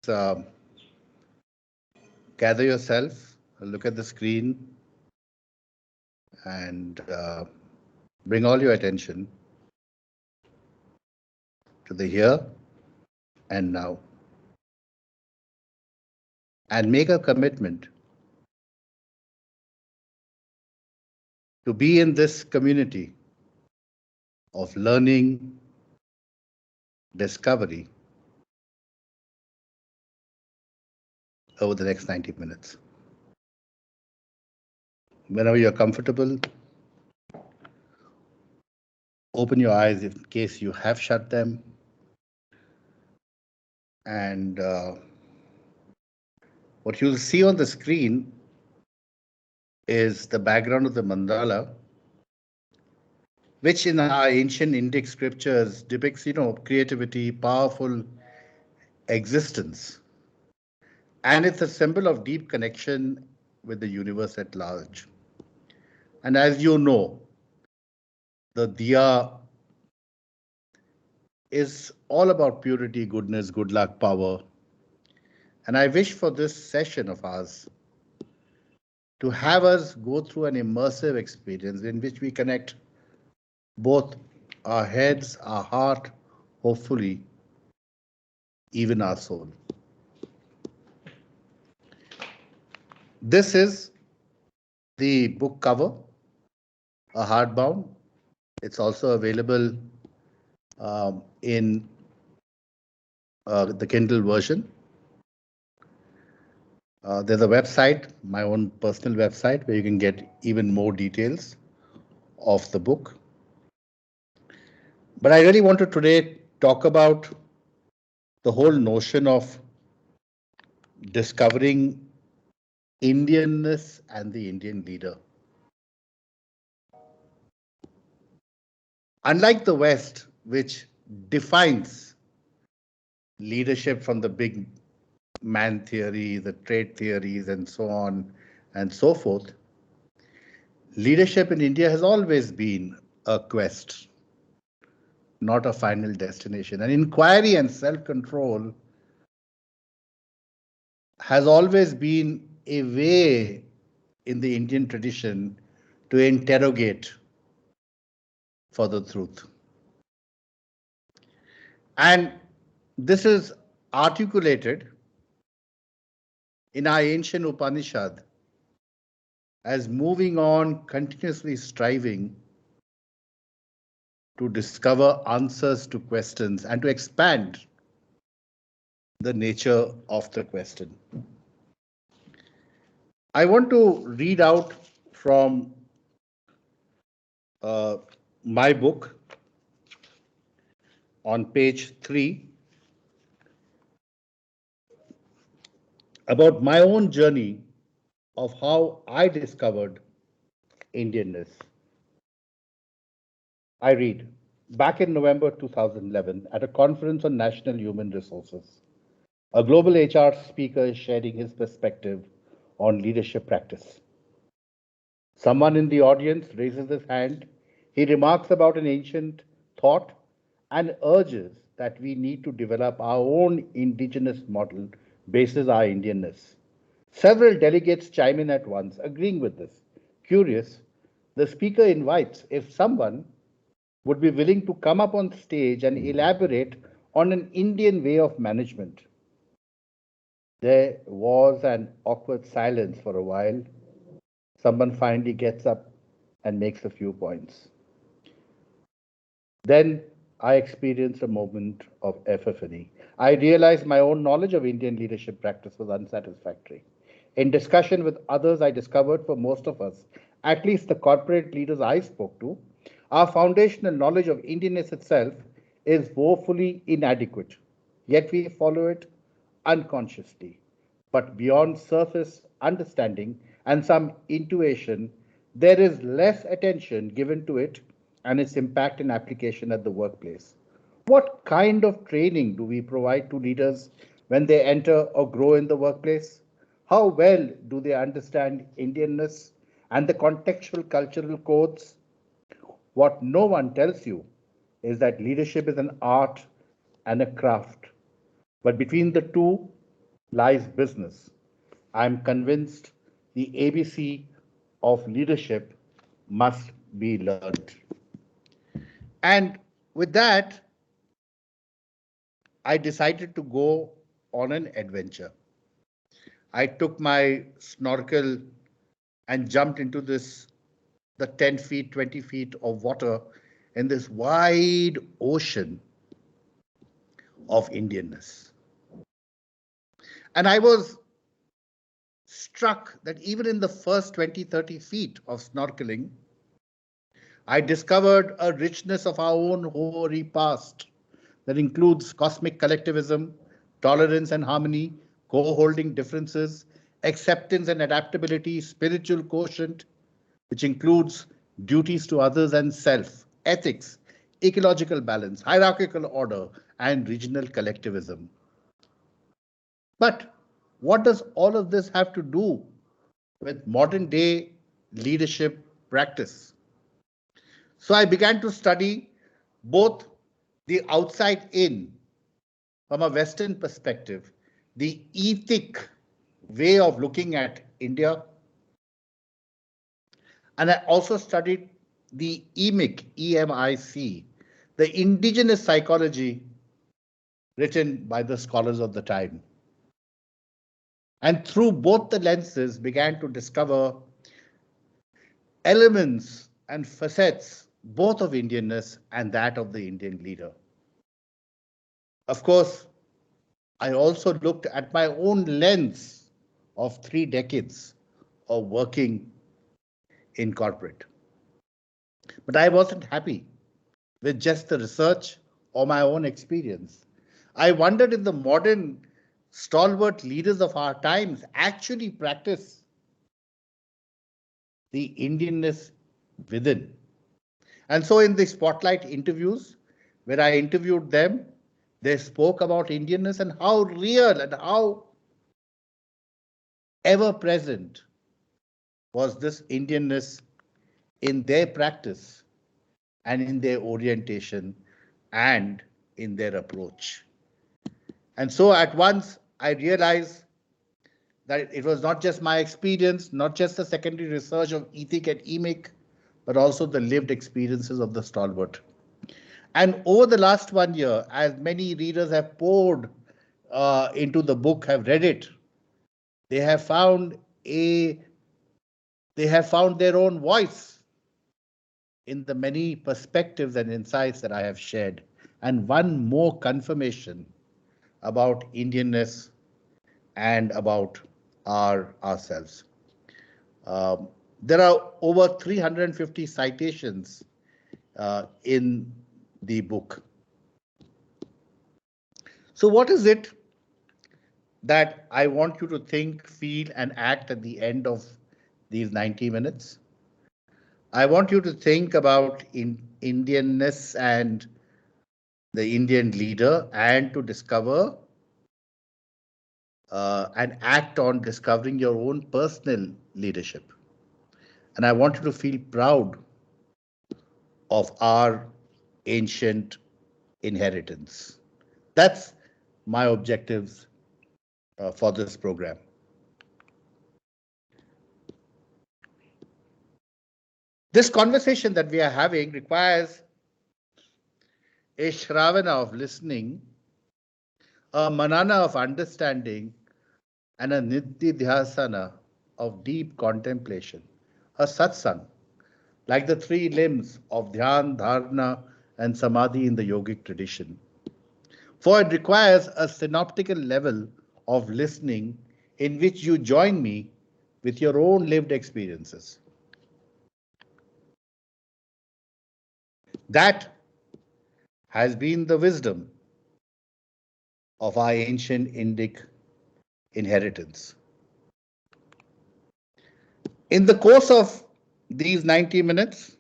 gather yourself, look at the screen, and bring all your attention to the here and now, and make a commitment to be in this community of learning, discovery over the next 90 minutes. Whenever you're comfortable, open your eyes in case you have shut them, and what you'll see on the screen is the background of the mandala, which in our ancient Indic scriptures depicts, creativity, powerful existence. And it's a symbol of deep connection with the universe at large. And as you know, the diya is all about purity, goodness, good luck, power. And I wish for this session of ours to have us go through an immersive experience in which we connect both our heads, our heart, hopefully, even our soul. This is the book cover, a hardbound. It's also available in the Kindle version. There's a website, my own personal website, where you can get even more details of the book. But I really want to today talk about the whole notion of discovering Indianness and the Indian leader. Unlike the West, which defines leadership from the big man theory, the trade theories, and so on and so forth, leadership in India has always been a quest, not a final destination. And inquiry and self-control has always been a way in the Indian tradition to interrogate for the truth. And this is articulated in our ancient Upanishad as moving on, continuously striving to discover answers to questions and to expand the nature of the question. I want to read out from my book on page 3 about my own journey of how I discovered Indianness. I read, back in November 2011, at a conference on national human resources, a global HR speaker is sharing his perspective on leadership practice. Someone in the audience raises his hand. He remarks about an ancient thought and urges that we need to develop our own indigenous model basis our Indianness. Several delegates chime in at once, agreeing with this. Curious, the speaker invites if someone would be willing to come up on stage and elaborate on an Indian way of management. There was an awkward silence for a while. Someone finally gets up and makes a few points. Then I experienced a moment of epiphany. I realized my own knowledge of Indian leadership practice was unsatisfactory. In discussion with others, I discovered for most of us, at least the corporate leaders I spoke to, our foundational knowledge of Indianness itself is woefully inadequate. Yet we follow it unconsciously. But beyond surface understanding and some intuition, there is less attention given to it and its impact and application at the workplace. What kind of training do we provide to leaders when they enter or grow in the workplace? How well do they understand Indianness and the contextual cultural codes? What no one tells you is that leadership is an art and a craft. But between the two, lies business. I'm convinced the ABC of leadership must be learned. And with that, I decided to go on an adventure. I took my snorkel and jumped into the 10 feet, 20 feet of water in this wide ocean of Indianness. And I was struck that even in the first 20, 30 feet of snorkeling, I discovered a richness of our own hoary past that includes cosmic collectivism, tolerance and harmony, co-holding differences, acceptance and adaptability, spiritual quotient, which includes duties to others and self, ethics, ecological balance, hierarchical order, and regional collectivism. But what does all of this have to do with modern day leadership practice? So I began to study both the outside in, from a Western perspective, the ethic way of looking at India. And I also studied the EMIC, EMIC, the indigenous psychology written by the scholars of the time. And through both the lenses began to discover elements and facets both of Indianness and that of the Indian leader. Of course, I also looked at my own lens of 3 decades of working in corporate. But I wasn't happy with just the research or my own experience. I wondered if the modern stalwart leaders of our times actually practice the Indianness within. And so in the spotlight interviews, where I interviewed them, they spoke about Indianness and how real and how ever present was this Indianness in their practice and in their orientation and in their approach. And so at once I realized that it was not just my experience, not just the secondary research of ETHIC and EMIC, but also the lived experiences of the stalwart. And over the last 1 year, as many readers have poured into the book, have read it, they have found a they have found their own voice in the many perspectives and insights that I have shared. And one more confirmation about Indianness and about ourselves. Um, there are over 350 citations in the book. So what is it that I want you to think, feel, and act at the end of these 90 minutes? I want you to think about Indianness and the Indian leader, and to discover and act on discovering your own personal leadership. And I want you to feel proud of our ancient inheritance. That's my objectives for this program. This conversation that we are having requires a shravana of listening, a manana of understanding, and a nididhyasana of deep contemplation, a satsang, like the 3 limbs of dhyan, dharana, and samadhi in the yogic tradition. For it requires a synoptical level of listening in which you join me with your own lived experiences. That has been the wisdom of our ancient Indic inheritance. In the course of these 90 minutes,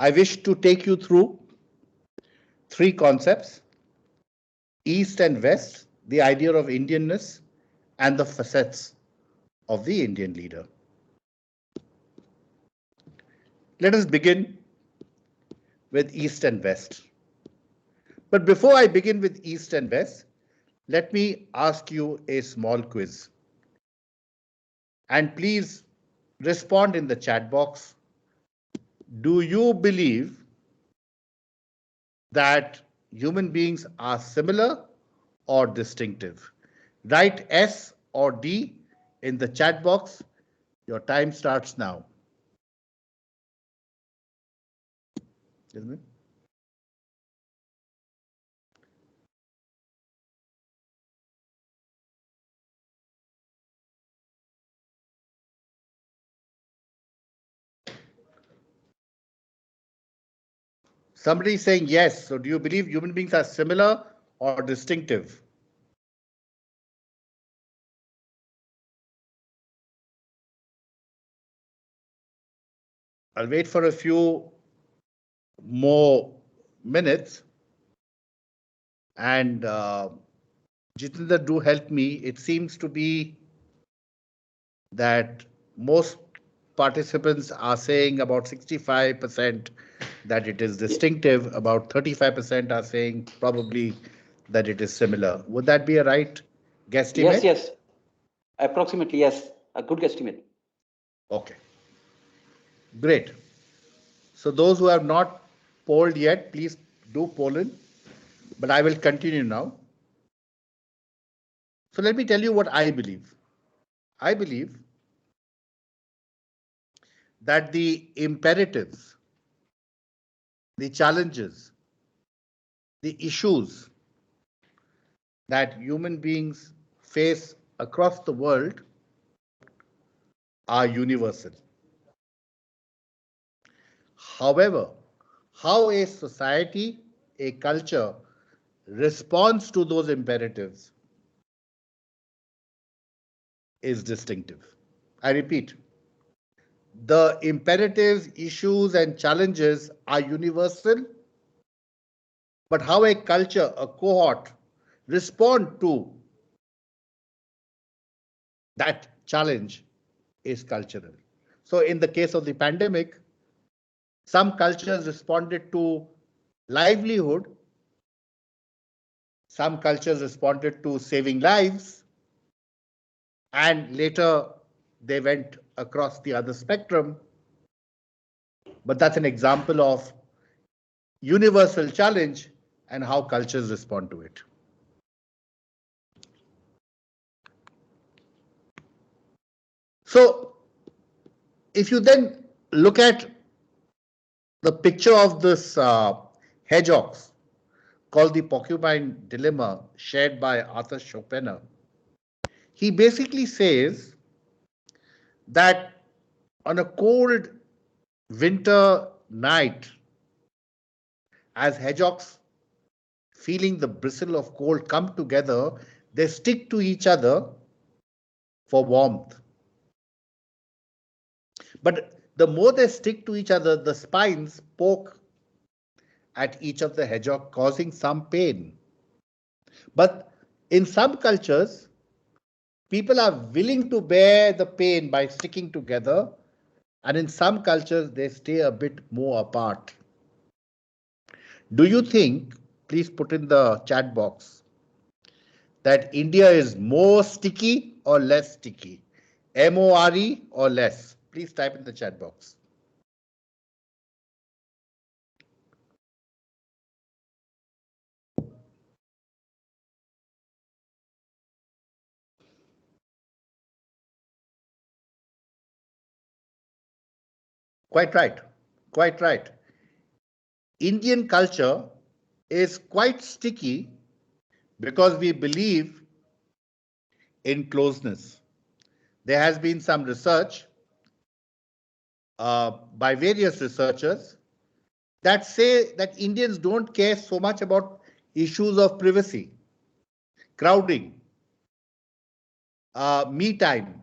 I wish to take you through 3 concepts: East and West, the idea of Indianness, and the facets of the Indian leader. Let us begin with East and West. But before I begin with East and West, let me ask you a small quiz. And please respond in the chat box. Do you believe that human beings are similar or distinctive? Write S or D in the chat box. Your time starts now. Isn't it? Somebody is saying yes. So do you believe human beings are similar or distinctive? I'll wait for a few more minutes. And Jitendra, do help me. It seems to be that most participants are saying about 65% that it is distinctive, about 35% are saying probably that it is similar. Would that be a right guesstimate? Yes, yes. Approximately, yes. A good guesstimate. Okay, great. So those who have not polled yet, please do poll in, but I will continue now. So let me tell you what I believe. I believe that the imperatives, the challenges, the issues that human beings face across the world are universal. However, how a society, a culture responds to those imperatives is distinctive. I repeat, the imperatives, issues, and challenges are universal, but how a culture, a cohort respond to that challenge is cultural. So in the case of the pandemic, some cultures responded to livelihood, some cultures responded to saving lives, and later they went across the other spectrum. But that's an example of universal challenge and how cultures respond to it. So if you then look at the picture of this hedgehogs called the porcupine dilemma shared by Arthur Schopenhauer, he basically says that on a cold winter night, as hedgehogs feeling the bristle of cold come together, they stick to each other for warmth. But the more they stick to each other, the spines poke at each of the hedgehog, causing some pain. But in some cultures, people are willing to bear the pain by sticking together, and in some cultures, they stay a bit more apart. Do you think, please put in the chat box, that India is more sticky or less sticky? MORE or less? Please type in the chat box. Quite right. Quite right. Indian culture is quite sticky because we believe in closeness. There has been some research by various researchers that say that Indians don't care so much about issues of privacy, crowding, me time.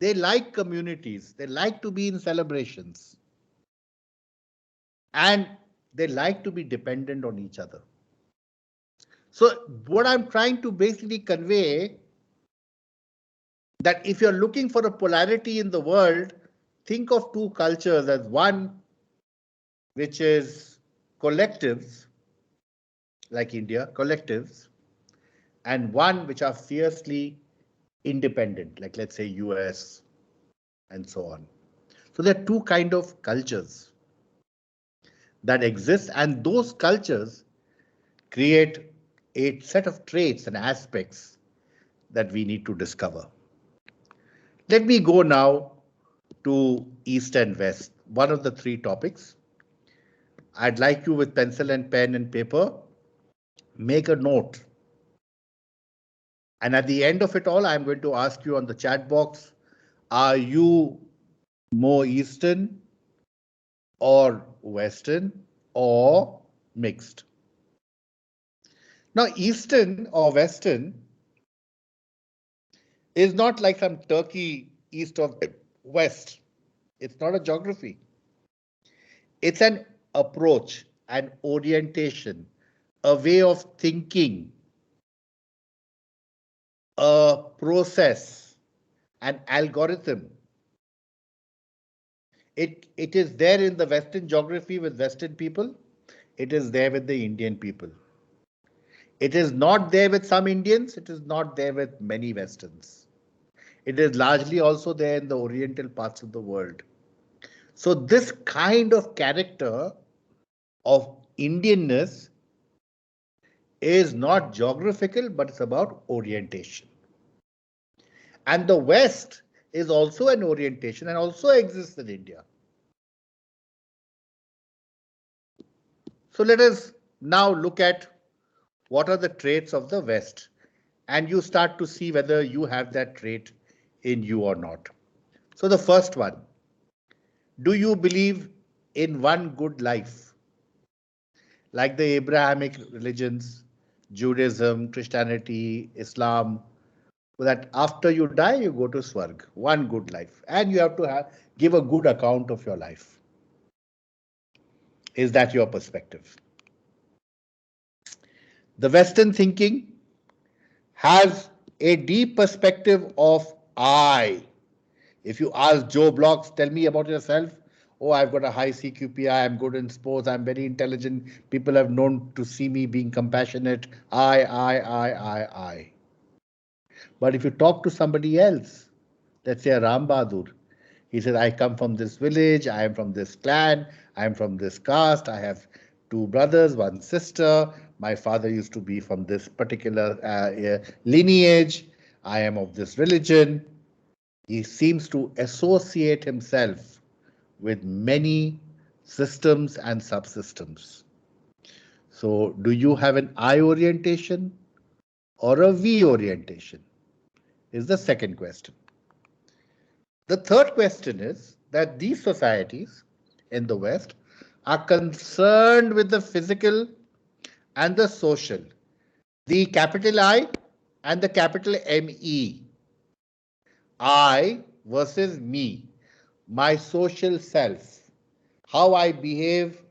They like communities, they like to be in celebrations, and they like to be dependent on each other. So what I'm trying to basically convey, that if you're looking for a polarity in the world, think of two cultures as one which is collectives, like India, collectives, and one which are fiercely independent, like let's say US and so on. So there are two kind of cultures that exist, and those cultures create a set of traits and aspects that we need to discover. Let me go now to East and West, one of the three topics. I'd like you with pencil and pen and paper, make a note. And at the end of it all, I'm going to ask you on the chat box, are you more Eastern or Western or mixed? Now, Eastern or Western is not like some Turkey east of West. It's not a geography. It's an approach, an orientation, a way of thinking, a process, an algorithm. It is there in the Western geography with Western people. It is there with the Indian people. It is not there with some Indians. It is not there with many Westerns. It is largely also there in the Oriental parts of the world. So this kind of character of Indianness is not geographical, but it's about orientation. And the West is also an orientation and also exists in India. So let us now look at what are the traits of the West, and you start to see whether you have that trait in you or not. So the first one, do you believe in one good life? Like the Abrahamic religions, Judaism, Christianity, Islam, that after you die, you go to Swarg, one good life, and you have to give a good account of your life. Is that your perspective? The Western thinking has a deep perspective of I. If you ask Joe Bloggs, tell me about yourself. Oh, I've got a high CQPI, I'm good in sports, I'm very intelligent. People have known to see me being compassionate. I. But if you talk to somebody else, let's say a Ram Bahadur, he says, I come from this village, I am from this clan, I am from this caste, I have two brothers, one sister, my father used to be from this particular lineage, I am of this religion. He seems to associate himself with many systems and subsystems. So, do you have an I orientation or a V orientation? Is the second question. The third question is that these societies in the West are concerned with the physical and the social, the capital I and the capital ME. I versus me, my social self, how I behave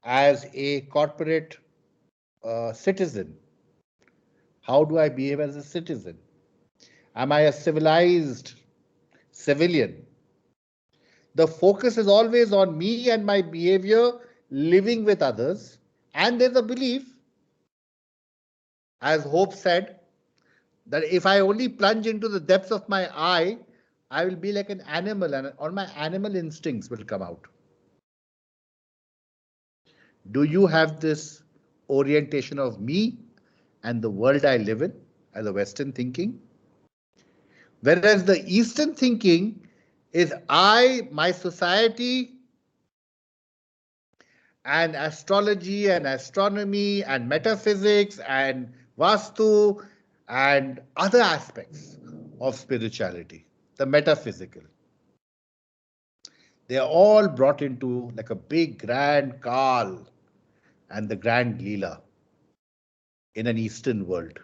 as a corporate citizen. How do I behave as a citizen? Am I a civilized civilian? The focus is always on me and my behavior, living with others. And there's a belief, as Hope said, that if I only plunge into the depths of my I will be like an animal and all my animal instincts will come out. Do you have this orientation of me and the world I live in as a Western thinking? Whereas the Eastern thinking is I, my society, and astrology and astronomy and metaphysics and Vastu and other aspects of spirituality, the metaphysical. They are all brought into like a big grand Kal and the grand Leela in an Eastern world.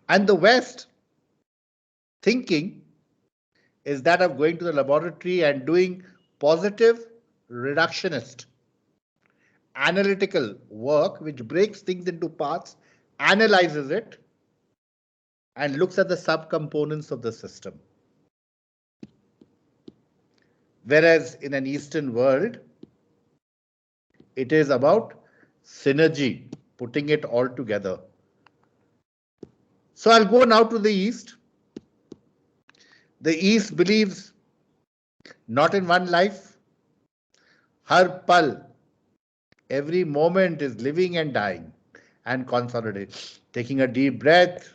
And the West thinking is that of going to the laboratory and doing positive reductionist analytical work which breaks things into parts, analyzes it, and looks at the subcomponents of the system. Whereas in an Eastern world, it is about synergy, putting it all together. So I'll go now to the East. The East believes not in one life. Har pal, every moment is living and dying and consolidating. Taking a deep breath,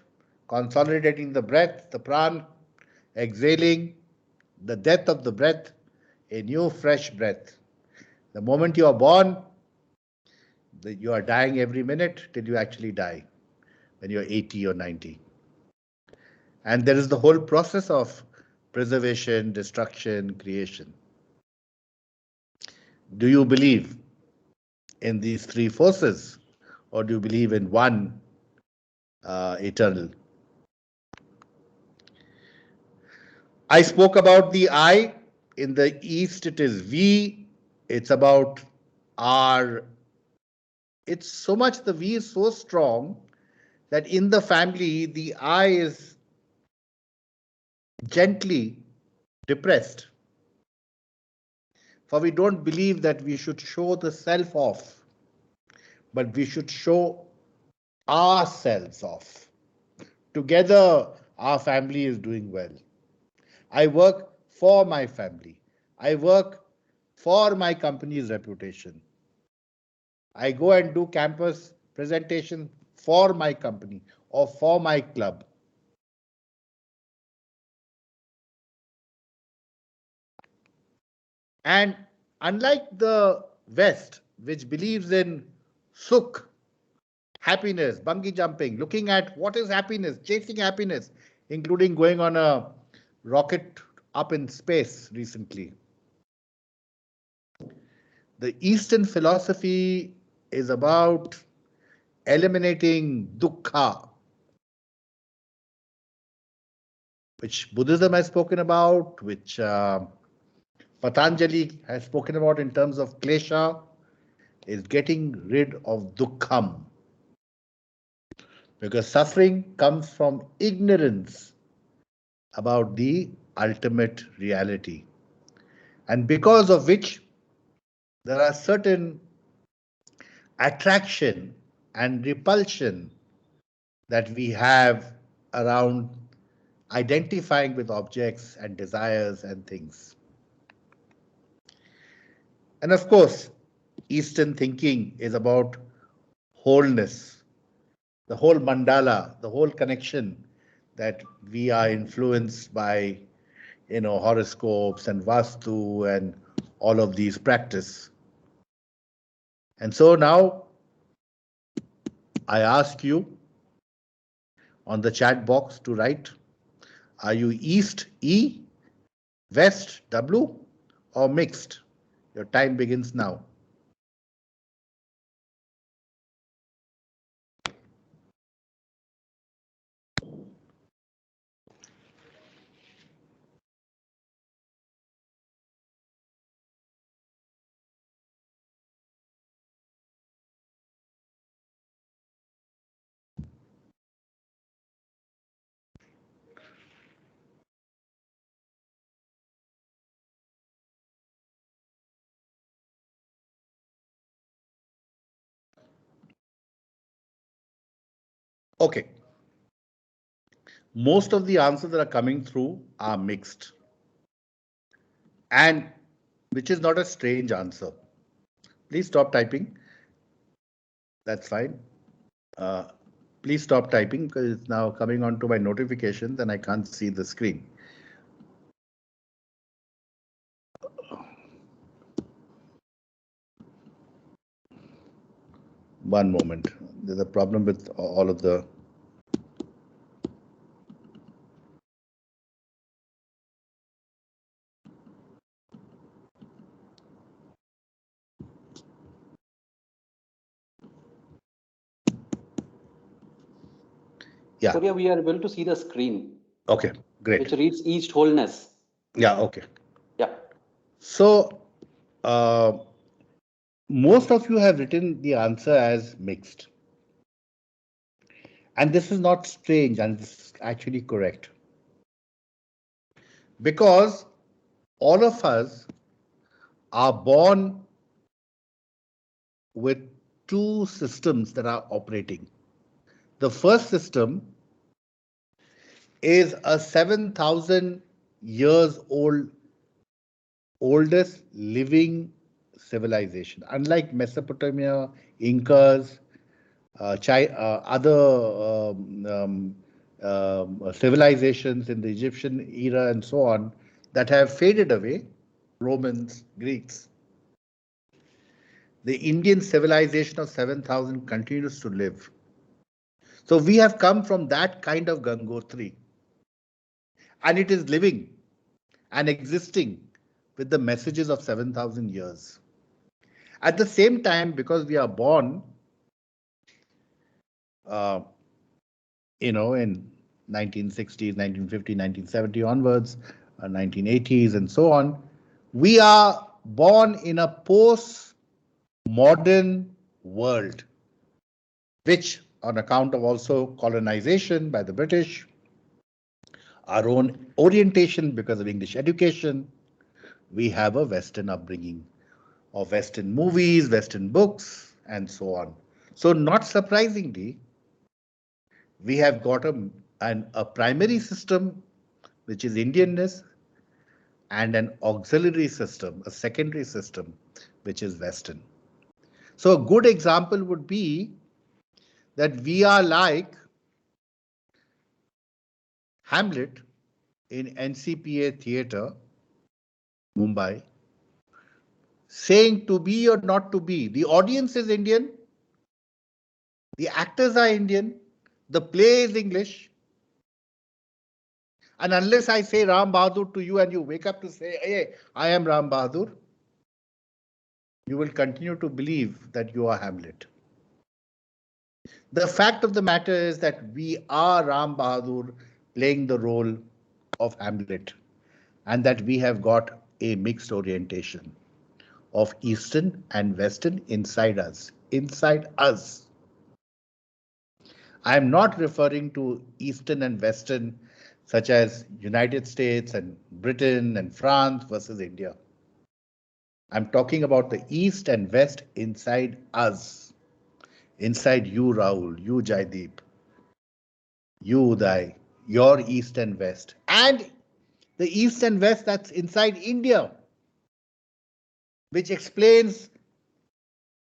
consolidating the breath, the pran, exhaling, the death of the breath, a new fresh breath. The moment you are born, you are dying every minute till you actually die, when you're 80 or 90. And there is the whole process of preservation, destruction, creation. Do you believe in these three forces, or do you believe in one eternal? I spoke about the I. In the East, it is we. It's about our. It's so much, the we is so strong that in the family, the I is gently depressed. For we don't believe that we should show the self off, but we should show ourselves off. Together, our family is doing well. I work for my family. I work for my company's reputation. I go and do campus presentation for my company or for my club. And unlike the West, which believes in sukh, happiness, bungee jumping, looking at what is happiness, chasing happiness, including going on a rocket up in space recently. The Eastern philosophy is about eliminating dukkha, which Buddhism has spoken about, which Patanjali has spoken about in terms of klesha, is getting rid of dukkham. Because suffering comes from ignorance about the ultimate reality. And because of which there are certain attraction and repulsion that we have around identifying with objects and desires and things. And of course, Eastern thinking is about wholeness, the whole mandala, the whole connection, that we are influenced by, horoscopes and vastu and all of these practice. And so now I ask you on the chat box to write, are you East E, West W, or mixed? Your time begins now. Okay. Most of the answers that are coming through are mixed, and which is not a strange answer. Please stop typing. That's fine. Please stop typing because it's now coming onto my notifications and I can't see the screen. One moment. There's a problem with all of the. Yeah. Surya, we are able to see the screen. Okay, great. Which reads East wholeness. Yeah, okay. Yeah. So, most of you have written the answer as mixed. And this is not strange, and this is actually correct. Because all of us are born with two systems that are operating. The first system is a 7,000 years oldest living civilization. Unlike Mesopotamia, Incas, other civilizations in the Egyptian era and so on that have faded away, Romans, Greeks, the Indian civilization of 7,000 continues to live. So we have come from that kind of Gangotri, and it is living and existing with the messages of 7,000 years. At the same time, because we are born, in 1960s, 1950, 1970 onwards, 1980s, and so on, we are born in a post-modern world, which, on account of also colonization by the British, our own orientation because of English education, we have a Western upbringing of Western movies, Western books, and so on. So not surprisingly, we have got a primary system, which is Indianness, and an auxiliary system, a secondary system, which is Western. So a good example would be that we are like Hamlet in NCPA Theatre, Mumbai, saying to be or not to be. The audience is Indian, the actors are Indian, the play is English. And unless I say Ram Bahadur to you and you wake up to say, hey, I am Ram Bahadur, you will continue to believe that you are Hamlet. The fact of the matter is that we are Ram Bahadur playing the role of Hamlet, and that we have got a mixed orientation of Eastern and Western inside us. Inside us. I am not referring to Eastern and Western, such as United States and Britain and France versus India. I'm talking about the East and West inside us. Inside you, Rahul, you, Jaideep, you, Uday, your East and West. And the East and West that's inside India, which explains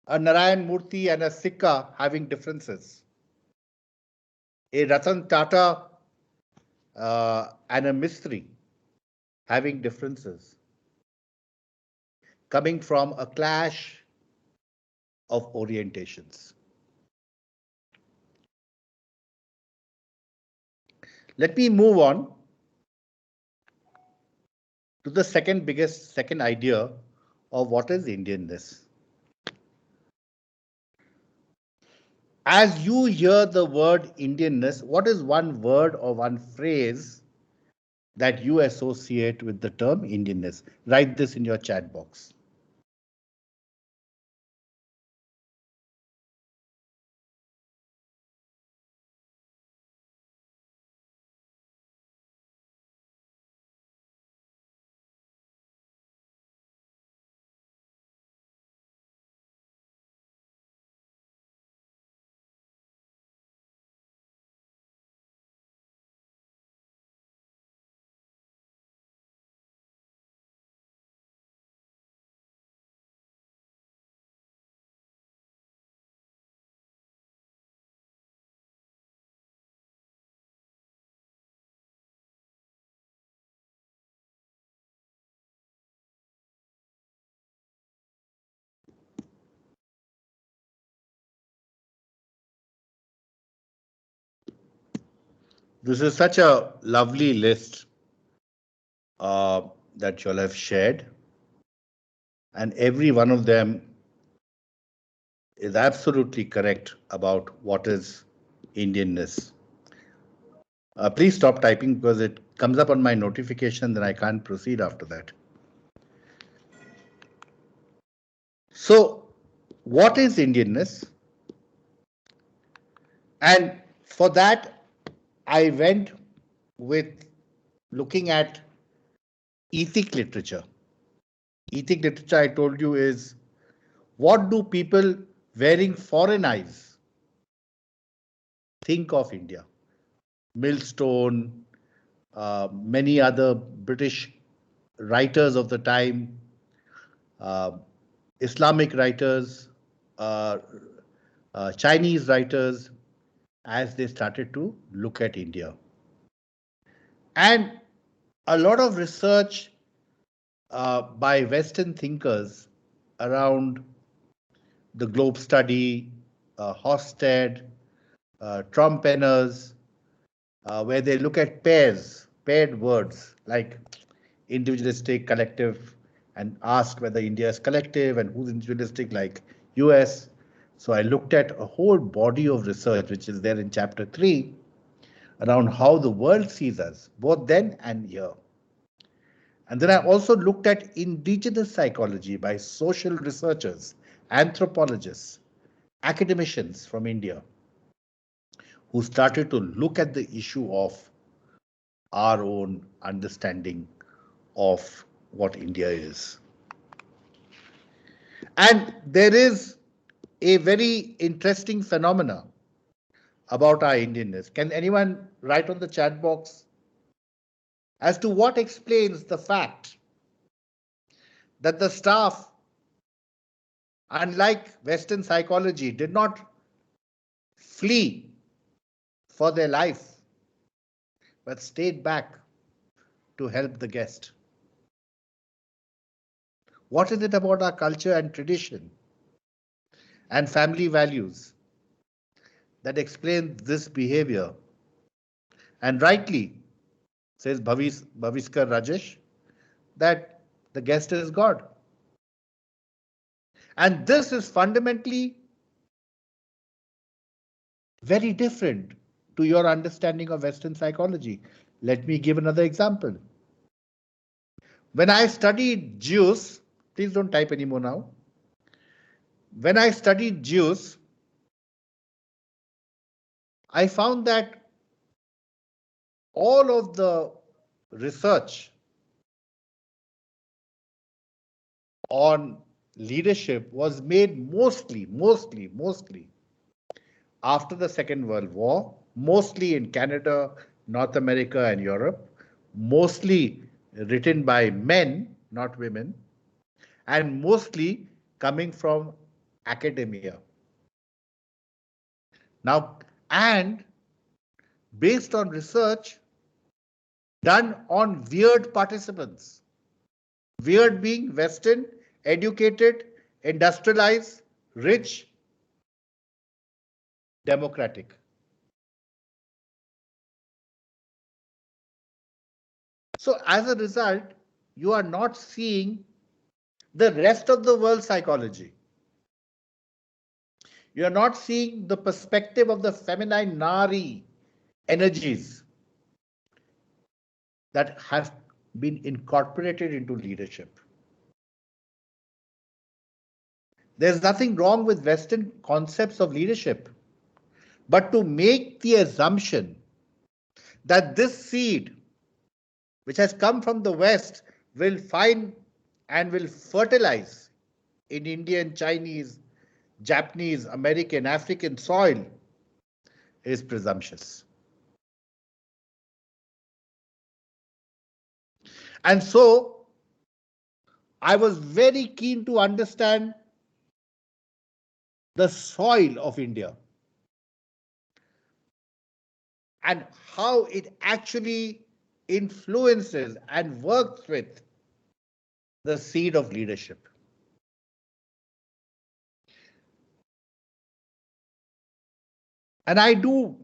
a Narayan Murthy and a Sikka having differences. A Ratan Tata and a Mistri having differences. Coming from a clash of orientations. Let me move on to the second idea of what is Indianness. As you hear the word Indianness, what is one word or one phrase that you associate with the term Indianness? Write this in your chat box. This is such a lovely list that you all have shared, and every one of them is absolutely correct about what is Indianness. Please stop typing because it comes up on my notification, then I can't proceed after that. So, what is Indianness? And for that, I went with looking at ethic literature. Ethic literature, I told you, is what do people wearing foreign eyes, think of India. Millstone, many other British writers of the time, uh, Islamic writers, uh, Chinese writers, as they started to look at India. And a lot of research by Western thinkers around the Globe Study, Hofstede, Trompenners, where they look at paired words like individualistic, collective, and ask whether India is collective and who's individualistic, like US. So I looked at a whole body of research, which is there in chapter 3, around how the world sees us, both then and here. And then I also looked at indigenous psychology by social researchers, anthropologists, academicians from India, who started to look at the issue of our own understanding of what India is. And there is a very interesting phenomena about our Indianness. Can anyone write on the chat box as to what explains the fact that the staff, unlike Western psychology, did not flee for their life, but stayed back to help the guest? What is it about our culture and tradition and family values that explain this behavior? And rightly, says Bhaviskar Rajesh, that the guest is God. And this is fundamentally very different to your understanding of Western psychology. Let me give another example. When I studied Jews, please don't type anymore now. When I studied Jews, I found that all of the research on leadership was made mostly after the Second World War, mostly in Canada, North America, and Europe, mostly written by men, not women, and mostly coming from academia. Now, and based on research done on weird participants, weird being Western, educated, industrialized, rich, democratic. So as a result, you are not seeing the rest of the world psychology. You are not seeing the perspective of the feminine Nari energies that have been incorporated into leadership. There's nothing wrong with Western concepts of leadership, but to make the assumption that this seed, which has come from the West, will find and will fertilize in Indian, Chinese, Japanese, American, African soil is presumptuous. And so I was very keen to understand the soil of India and how it actually influences and works with the seed of leadership. And I do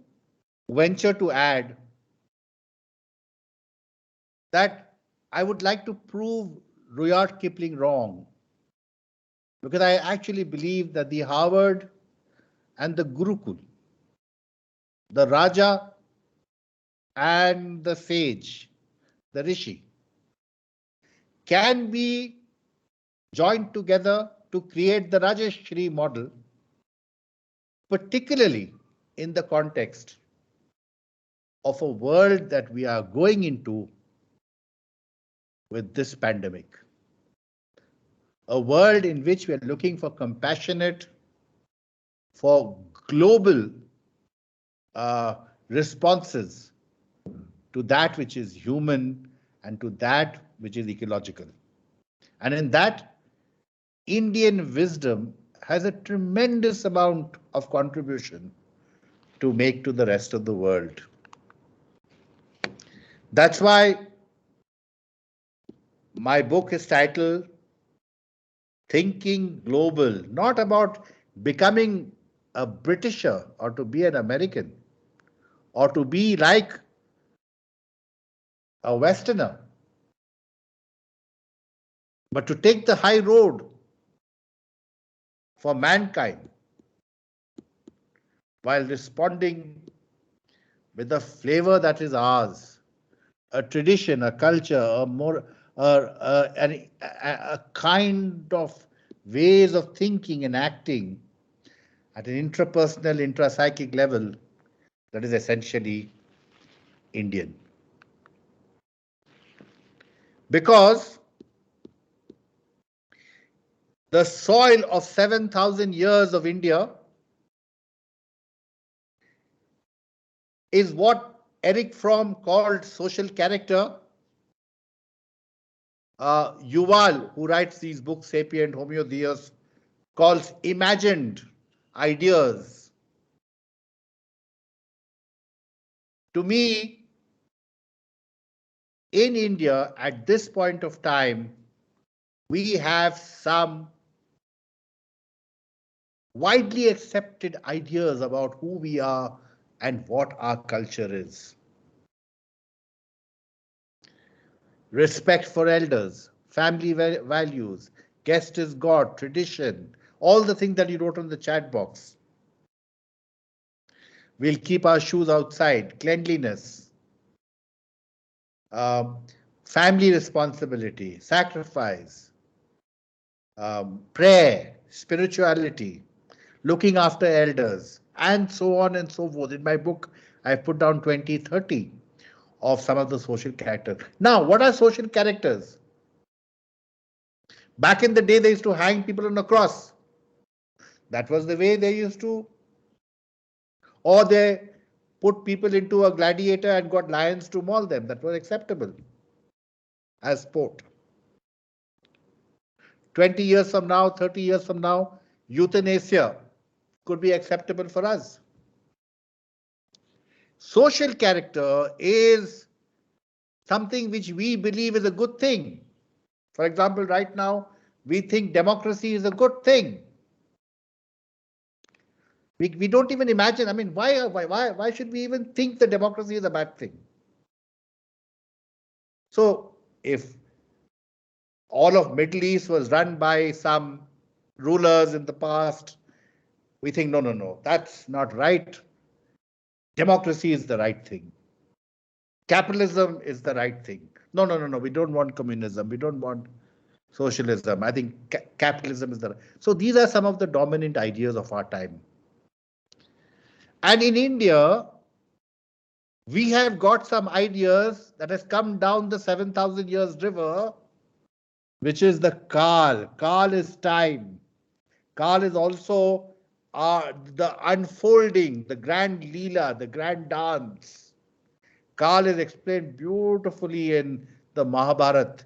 venture to add that I would like to prove Rudyard Kipling wrong, because I actually believe that the Harvard and the Gurukul, the Raja and the sage, the Rishi, can be joined together to create the Rajashri model, particularly in the context of a world that we are going into with this pandemic. A world in which we are looking for compassionate, for global responses to that which is human and to that which is ecological. And in that, Indian wisdom has a tremendous amount of contribution to make to the rest of the world. That's why my book is titled Thinking Global, not about becoming a Britisher or to be an American or to be like a Westerner, but to take the high road for mankind while responding with the flavor that is ours, a tradition, a culture, a kind of ways of thinking and acting at an intrapersonal, intrapsychic level that is essentially Indian. Because the soil of 7,000 years of India is what Erich Fromm called social character. Yuval, who writes these books, Sapient, Homo Deus, calls imagined ideas. To me, in India, at this point of time, we have some widely accepted ideas about who we are and what our culture is. Respect for elders, family values, guest is God, tradition, all the things that you wrote on the chat box. We'll keep our shoes outside, cleanliness, family responsibility, sacrifice, prayer, spirituality, looking after elders, and so on and so forth. In my book, I've put down 20, 30 of some of the social characters. Now, what are social characters? Back in the day, they used to hang people on a cross. That was the way they used to. Or they put people into a gladiator and got lions to maul them. That was acceptable as sport. 20 years from now, 30 years from now, euthanasia could be acceptable for us. Social character is something which we believe is a good thing. For example, right now, we think democracy is a good thing. We don't even imagine, I mean, why should we even think that democracy is a bad thing? So if all of Middle East was run by some rulers in the past, we think, no, that's not right. Democracy is the right thing. Capitalism is the right thing. No, we don't want communism. We don't want socialism. I think capitalism is the right. So these are some of the dominant ideas of our time. And in India, we have got some ideas that has come down the 7,000 years river, which is the Kal. Kal is time. Kal is also the unfolding, the grand Leela, the grand dance. Kal is explained beautifully in the Mahabharata,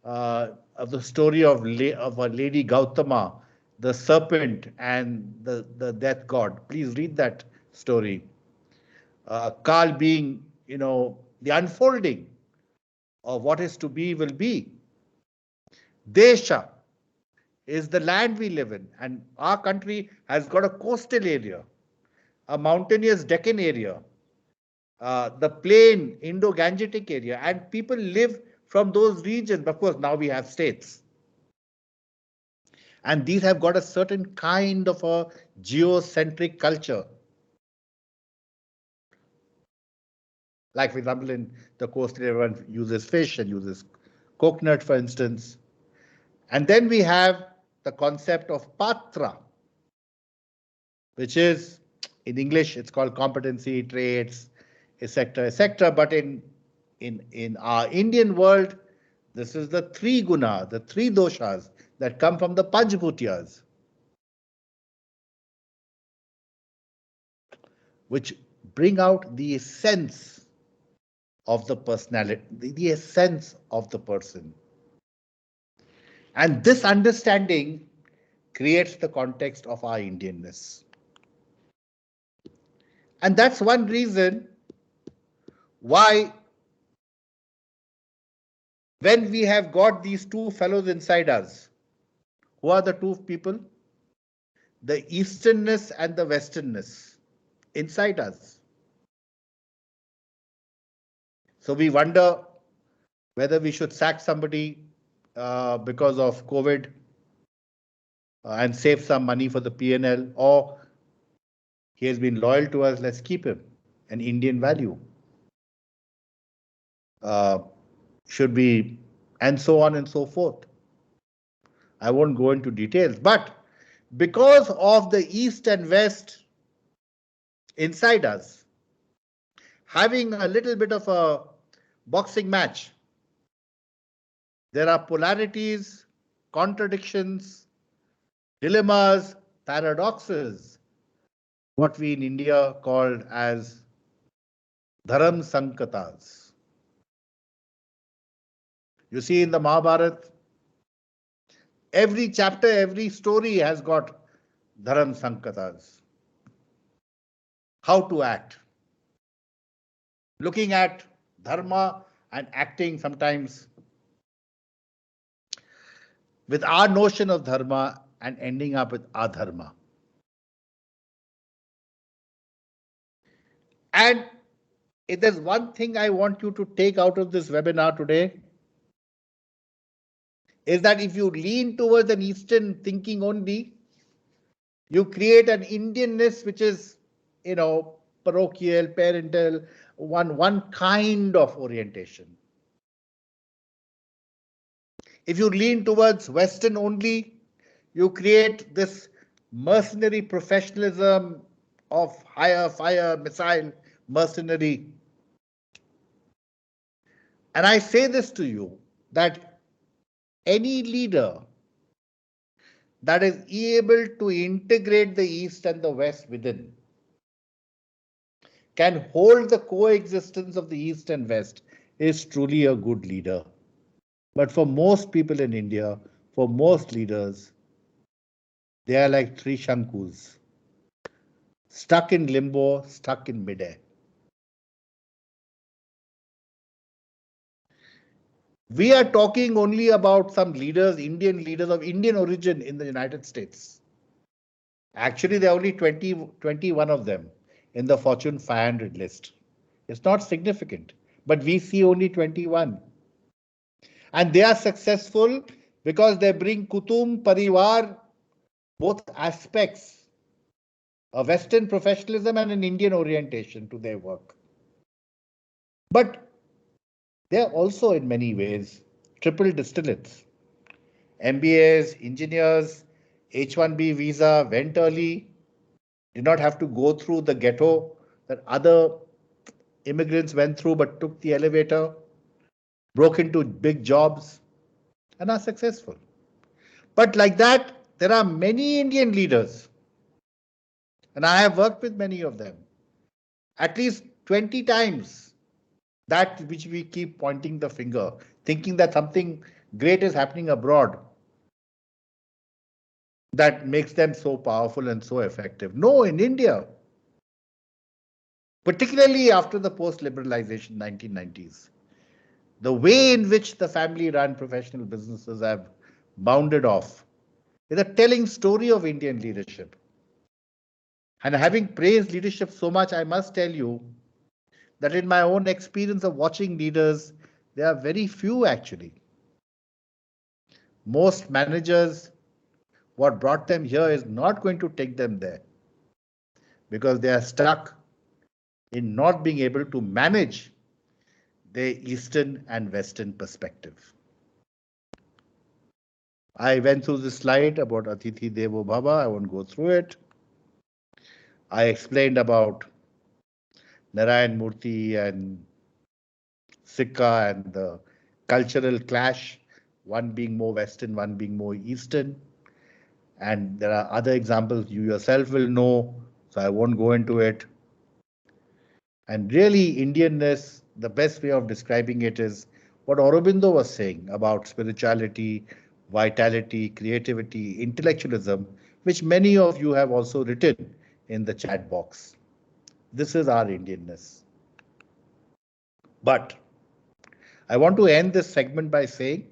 of the story of a lady Gautama, the serpent and the death god. Please read that story. Kal being, the unfolding of what is to be will be. Desha is the land we live in, and our country has got a coastal area, a mountainous Deccan area, the plain Indo-Gangetic area, and people live from those regions. Of course, now we have states. And these have got a certain kind of a geocentric culture. Like, for example, in the coastal area, everyone uses fish and uses coconut, for instance. And then we have the concept of patra, which is, in English, it's called competency, traits, etc., etc. But in our Indian world, this is the three guna, the three doshas that come from the Panchbhutiyas. which bring out the essence of the personality, the essence of the person. And this understanding creates the context of our Indianness. And that's one reason why, when we have got these two fellows inside us, who are the two people? The Easternness and the Westernness inside us. So we wonder whether we should sack somebody because of COVID and save some money for the P&L, or he has been loyal to us, let's keep him, an Indian value. Should be, and so on and so forth. I won't go into details, but because of the East and West inside us, having a little bit of a boxing match, there are polarities, contradictions, dilemmas, paradoxes, what we in India called as dharam sankatas. You see, in the Mahabharata, every chapter, every story has got dharam sankatas. How to act. Looking at dharma and acting sometimes with our notion of dharma and ending up with adharma. And if there's one thing I want you to take out of this webinar today, is that if you lean towards an Eastern thinking only, you create an Indianness which is, parochial, parental, one kind of orientation. If you lean towards Western only, you create this mercenary professionalism of hire, fire, missile, mercenary. And I say this to you, that any leader that is able to integrate the East and the West within can hold the coexistence of the East and West is truly a good leader. But for most people in India, for most leaders, they are like three Shankus, stuck in limbo, stuck in midair. We are talking only about some leaders, Indian leaders of Indian origin in the United States. Actually, there are only 21 of them in the Fortune 500 list. It's not significant, but we see only 21. And they are successful because they bring Kutum, Parivar, both aspects, a Western professionalism and an Indian orientation to their work. But they are also in many ways triple distillates. MBAs, engineers, H-1B visa, went early, did not have to go through the ghetto that other immigrants went through, but took the elevator, broke into big jobs, and are successful. But like that, there are many Indian leaders, and I have worked with many of them, at least 20 times, that which we keep pointing the finger, thinking that something great is happening abroad that makes them so powerful and so effective. No, in India, particularly after the post-liberalization 1990s, the way in which the family-run professional businesses have bounded off is a telling story of Indian leadership. And having praised leadership so much, I must tell you that in my own experience of watching leaders, there are very few actually. Most managers, what brought them here is not going to take them there because they are stuck in not being able to manage their Eastern and Western perspective. I went through this slide about Atithi Devo Bhava. I won't go through it. I explained about Narayan Murthy and Sikka and the cultural clash, one being more Western, one being more Eastern. And there are other examples you yourself will know, so I won't go into it. And really, Indianness, the best way of describing it is what Aurobindo was saying about spirituality, vitality, creativity, intellectualism, which many of you have also written in the chat box. This is our Indianness. But I want to end this segment by saying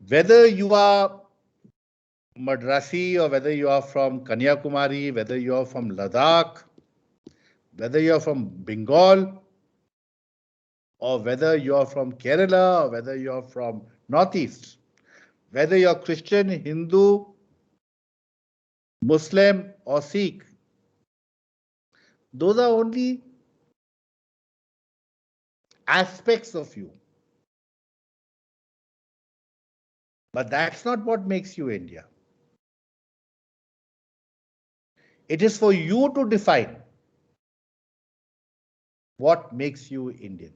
whether you are Madrasi or whether you are from Kanyakumari, whether you are from Ladakh, whether you are from Bengal, or whether you are from Kerala, or whether you are from Northeast, whether you are Christian, Hindu, Muslim, or Sikh, those are only aspects of you. But that's not what makes you India. It is for you to define what makes you Indian.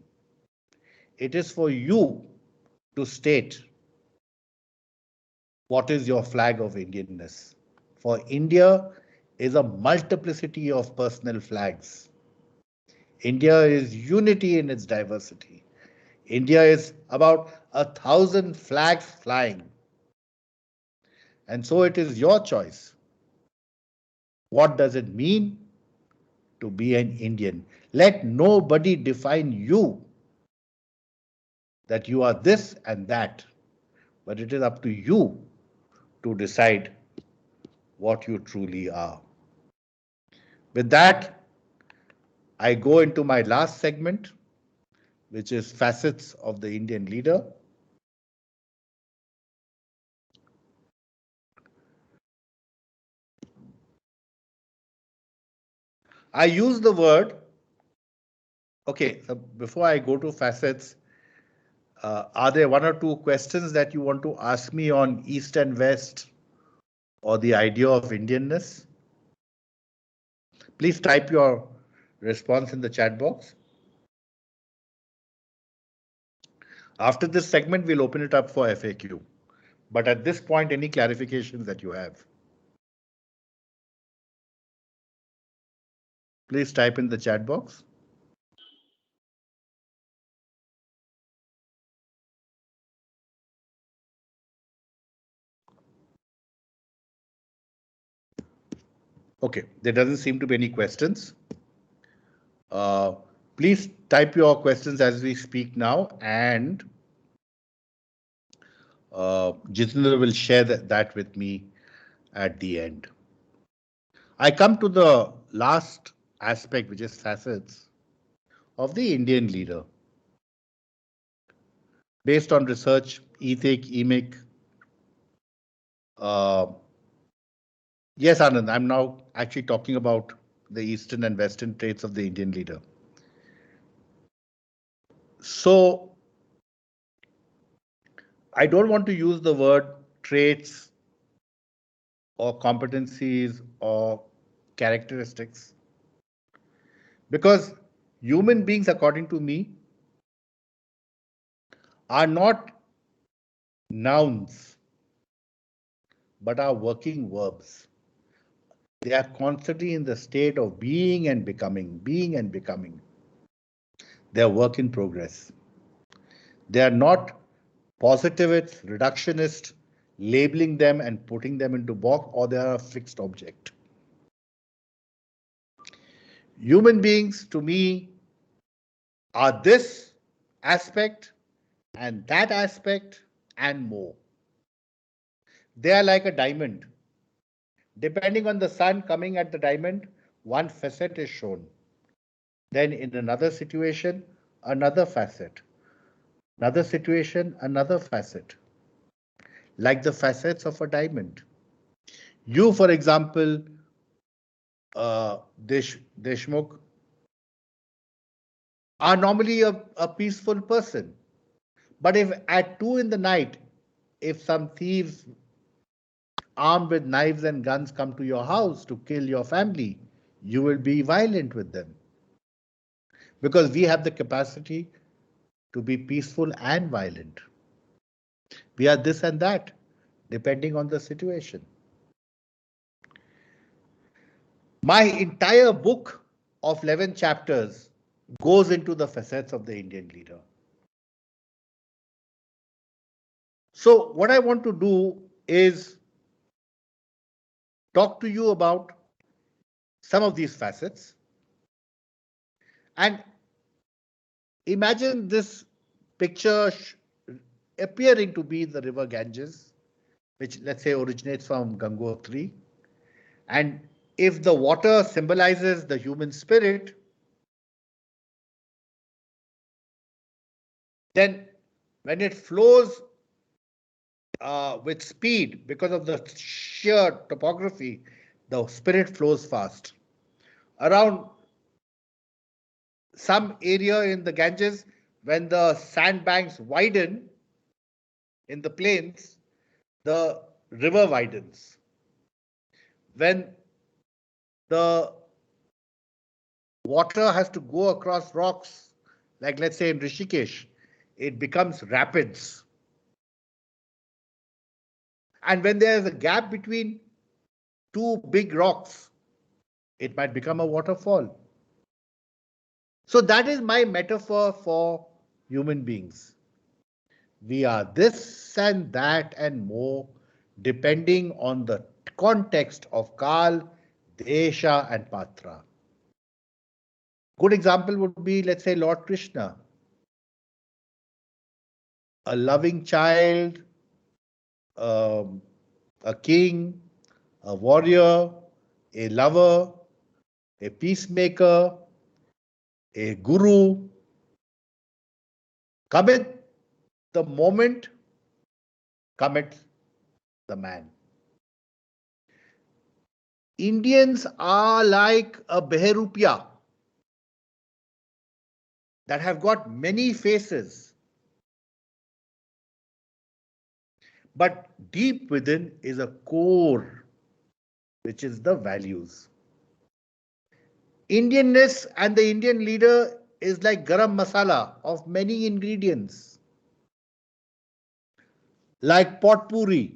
It is for you to state what is your flag of Indianness. For India is a multiplicity of personal flags. India is unity in its diversity. India is about 1,000 flags flying. And so it is your choice. What does it mean to be an Indian? Let nobody define you that you are this and that, but it is up to you to decide what you truly are. With that, I go into my last segment, which is facets of the Indian leader. I use the word, okay, so before I go to facets, are there one or two questions that you want to ask me on East and West or the idea of Indianness? Please type your response in the chat box. After this segment, we'll open it up for FAQ. But at this point, any clarifications that you have? Please type in the chat box. Okay, there doesn't seem to be any questions. Please type your questions as we speak now, and Jitendra will share that with me at the end. I come to the last aspect, which is facets of the Indian leader. Based on research, Ethic, EMIC. Yes, Anand, I'm now actually talking about the Eastern and Western traits of the Indian leader. So, I don't want to use the word traits or competencies or characteristics, because human beings, according to me, are not nouns, but are working verbs. They are constantly in the state of being and becoming, being and becoming. They are work in progress. They are not positivists, reductionists, labeling them and putting them into box, or they are a fixed object. Human beings, to me, are this aspect and that aspect and more. They are like a diamond. Depending on the sun coming at the diamond, one facet is shown. Then in another situation, another facet. Another situation, another facet. Like the facets of a diamond. You, for example, Deshmukh, are normally a peaceful person. But if at 2 in the night, if some thieves armed with knives and guns come to your house to kill your family, you will be violent with them. Because we have the capacity to be peaceful and violent. We are this and that, depending on the situation. My entire book of 11 chapters goes into the facets of the Indian leader. So what I want to do is talk to you about some of these facets. And imagine this picture appearing to be the river Ganges, which let's say originates from Gangotri. And if the water symbolizes the human spirit, then when it flows with speed because of the sheer topography, the spirit flows fast. Around some area in the Ganges, when the sandbanks widen in the plains, the river widens. When the water has to go across rocks, like let's say in Rishikesh, it becomes rapids. And when there is a gap between two big rocks, it might become a waterfall. So that is my metaphor for human beings. We are this and that and more, depending on the context of Kal, Desha, and Patra. Good example would be, let's say, Lord Krishna, a loving child, a king, a warrior, a lover, a peacemaker, a guru. Cometh the moment, cometh the man. Indians are like a Beherupia that have got many faces. But deep within is a core, which is the values. Indianness and the Indian leader is like garam masala of many ingredients, like potpourri,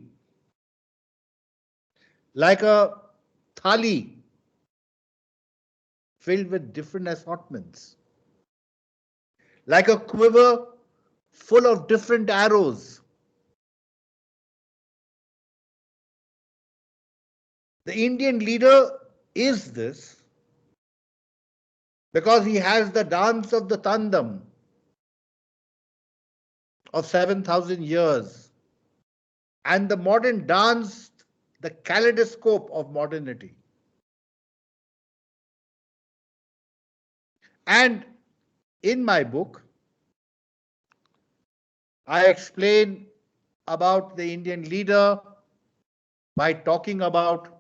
like a thali filled with different assortments, like a quiver full of different arrows. The Indian leader is this because he has the dance of the Tandam of 7,000 years and the modern dance, the kaleidoscope of modernity. And in my book, I explain about the Indian leader by talking about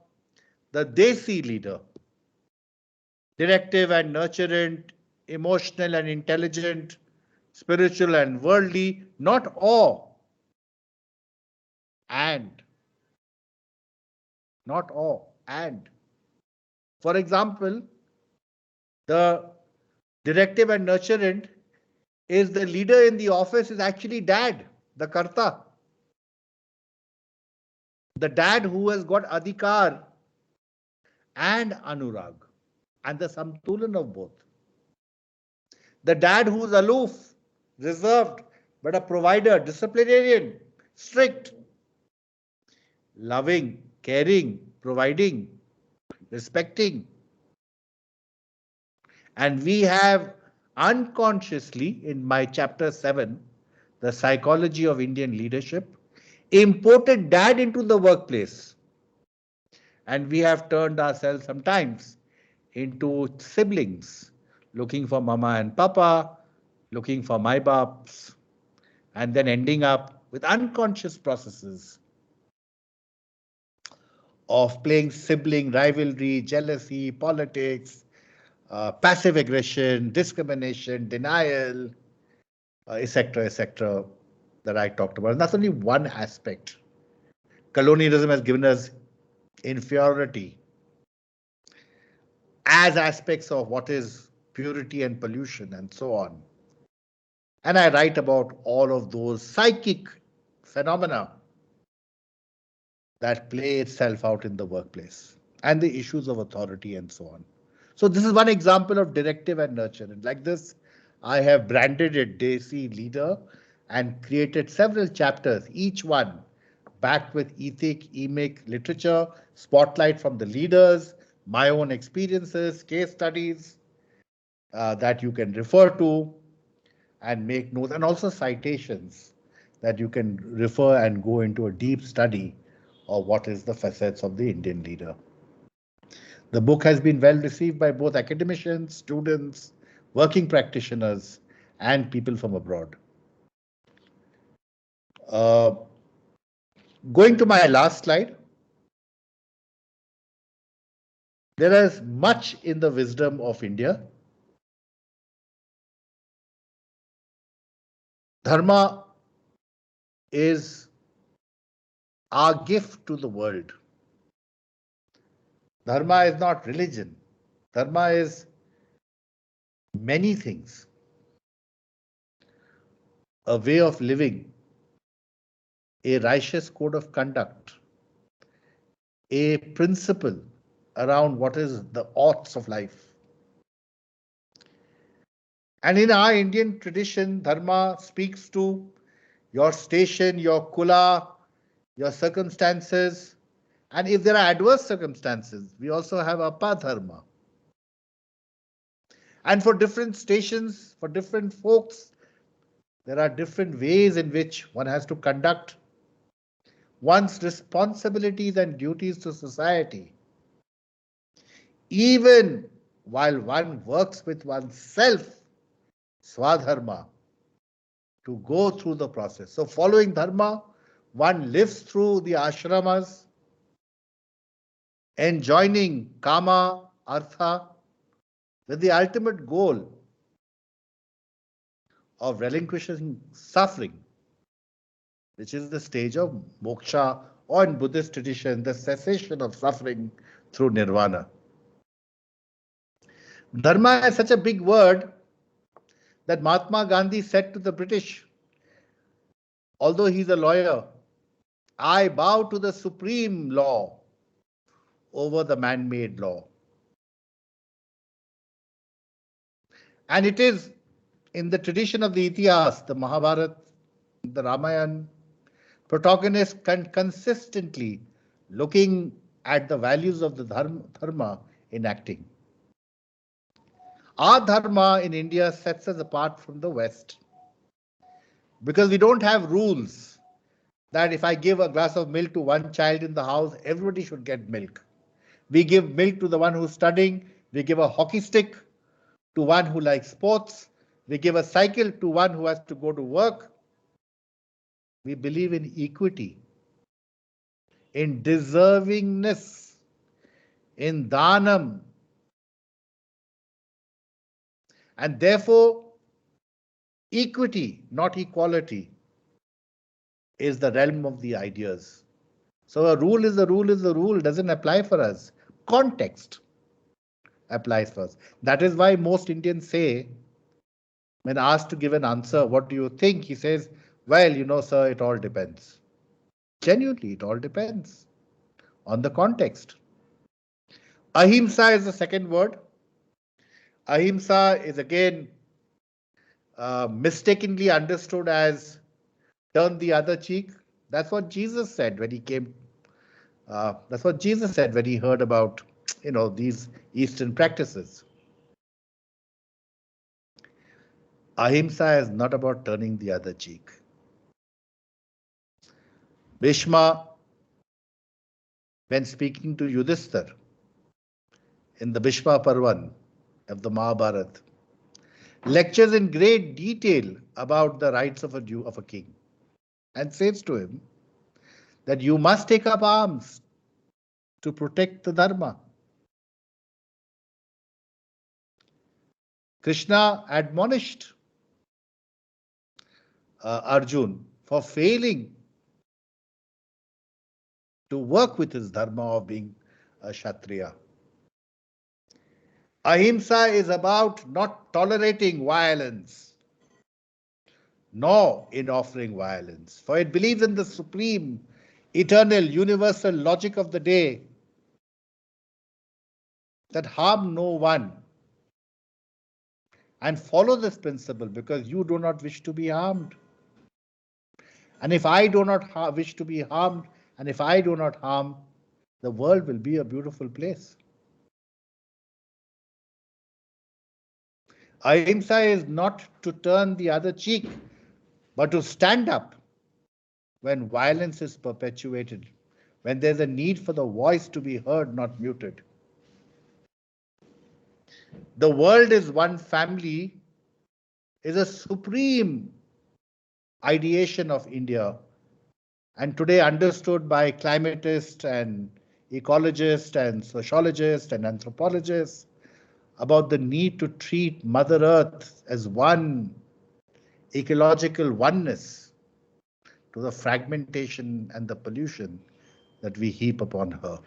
the Desi leader, directive and nurturant, emotional and intelligent, spiritual and worldly, not all, and. Not all, and. For example, the directive and nurturant is the leader in the office is actually dad, the karta. The dad who has got adhikar and anurag and the samtulan of both. The dad who is aloof, reserved, but a provider, disciplinarian, strict, loving, caring, providing, respecting. And we have unconsciously, in my chapter 7, The Psychology of Indian Leadership, imported dad into the workplace. And we have turned ourselves sometimes into siblings, looking for mama and papa, looking for my baps, and then ending up with unconscious processes of playing sibling rivalry, jealousy, politics, passive aggression, discrimination, denial, etc., that I talked about. And that's only one aspect. Colonialism has given us inferiority as aspects of what is purity and pollution and so on. And I write about all of those psychic phenomena that play itself out in the workplace and the issues of authority and so on. So this is one example of directive and nurture. And like this, I have branded it Desi Leader and created several chapters, each one backed with ethic, emic, literature, spotlight from the leaders, my own experiences, case studies that you can refer to and make notes, and also citations that you can refer and go into a deep study of what is the facets of the Indian leader. The book has been well received by both academicians, students, working practitioners, and people from abroad. Uh, Going to my last slide, there is much in the wisdom of India. Dharma is our gift to the world. Dharma is not religion. Dharma is many things. A way of living, a righteous code of conduct, a principle around what is the oughts of life. And in our Indian tradition, Dharma speaks to your station, your kula, your circumstances. And if there are adverse circumstances, we also have Apadharma. And for different stations, for different folks, there are different ways in which one has to conduct one's responsibilities and duties to society. Even while one works with oneself, Swadharma, to go through the process. So following Dharma, one lives through the ashramas, enjoining Kama, Artha, with the ultimate goal of relinquishing suffering, which is the stage of moksha, or in Buddhist tradition, the cessation of suffering through nirvana. Dharma is such a big word that Mahatma Gandhi said to the British, although he's a lawyer, I bow to the supreme law over the man-made law. And it is in the tradition of the Itihas, the Mahabharata, the Ramayana, protagonists consistently looking at the values of the dharma in acting. Our dharma in India sets us apart from the West because we don't have rules that if I give a glass of milk to one child in the house, everybody should get milk. We give milk to the one who's studying. We give a hockey stick to one who likes sports. We give a cycle to one who has to go to work. We believe in equity, in deservingness, in dhanam. And therefore, equity, not equality, is the realm of the ideas. So a rule is a rule is a rule, doesn't apply for us. Context applies for us. That is why most Indians say, when asked to give an answer, what do you think? He says, well, you know, sir, it all depends. Genuinely, it all depends on the context. Ahimsa is the second word. Ahimsa is again mistakenly understood as turn the other cheek. That's what Jesus said when he came. That's what Jesus said when he heard about, these Eastern practices. Ahimsa is not about turning the other cheek. Bhishma, when speaking to Yudhishthir in the Bhishma Parvan of the Mahabharata, lectures in great detail about the rights of a king and says to him that you must take up arms to protect the dharma. Krishna admonished Arjun for failing to work with his dharma of being a Kshatriya. Ahimsa is about not tolerating violence, nor in offering violence, for it believes in the supreme, eternal, universal logic of the day. that harm no one. And follow this principle because you do not wish to be harmed. And if I do not wish to be harmed, and if I do not harm, the world will be a beautiful place. Ahimsa is not to turn the other cheek, but to stand up when violence is perpetuated, when there's a need for the voice to be heard, not muted. The world is one family is a supreme ideation of India, and today understood by climatists and ecologists and sociologists and anthropologists about the need to treat Mother Earth as one ecological oneness to the fragmentation and the pollution that we heap upon her.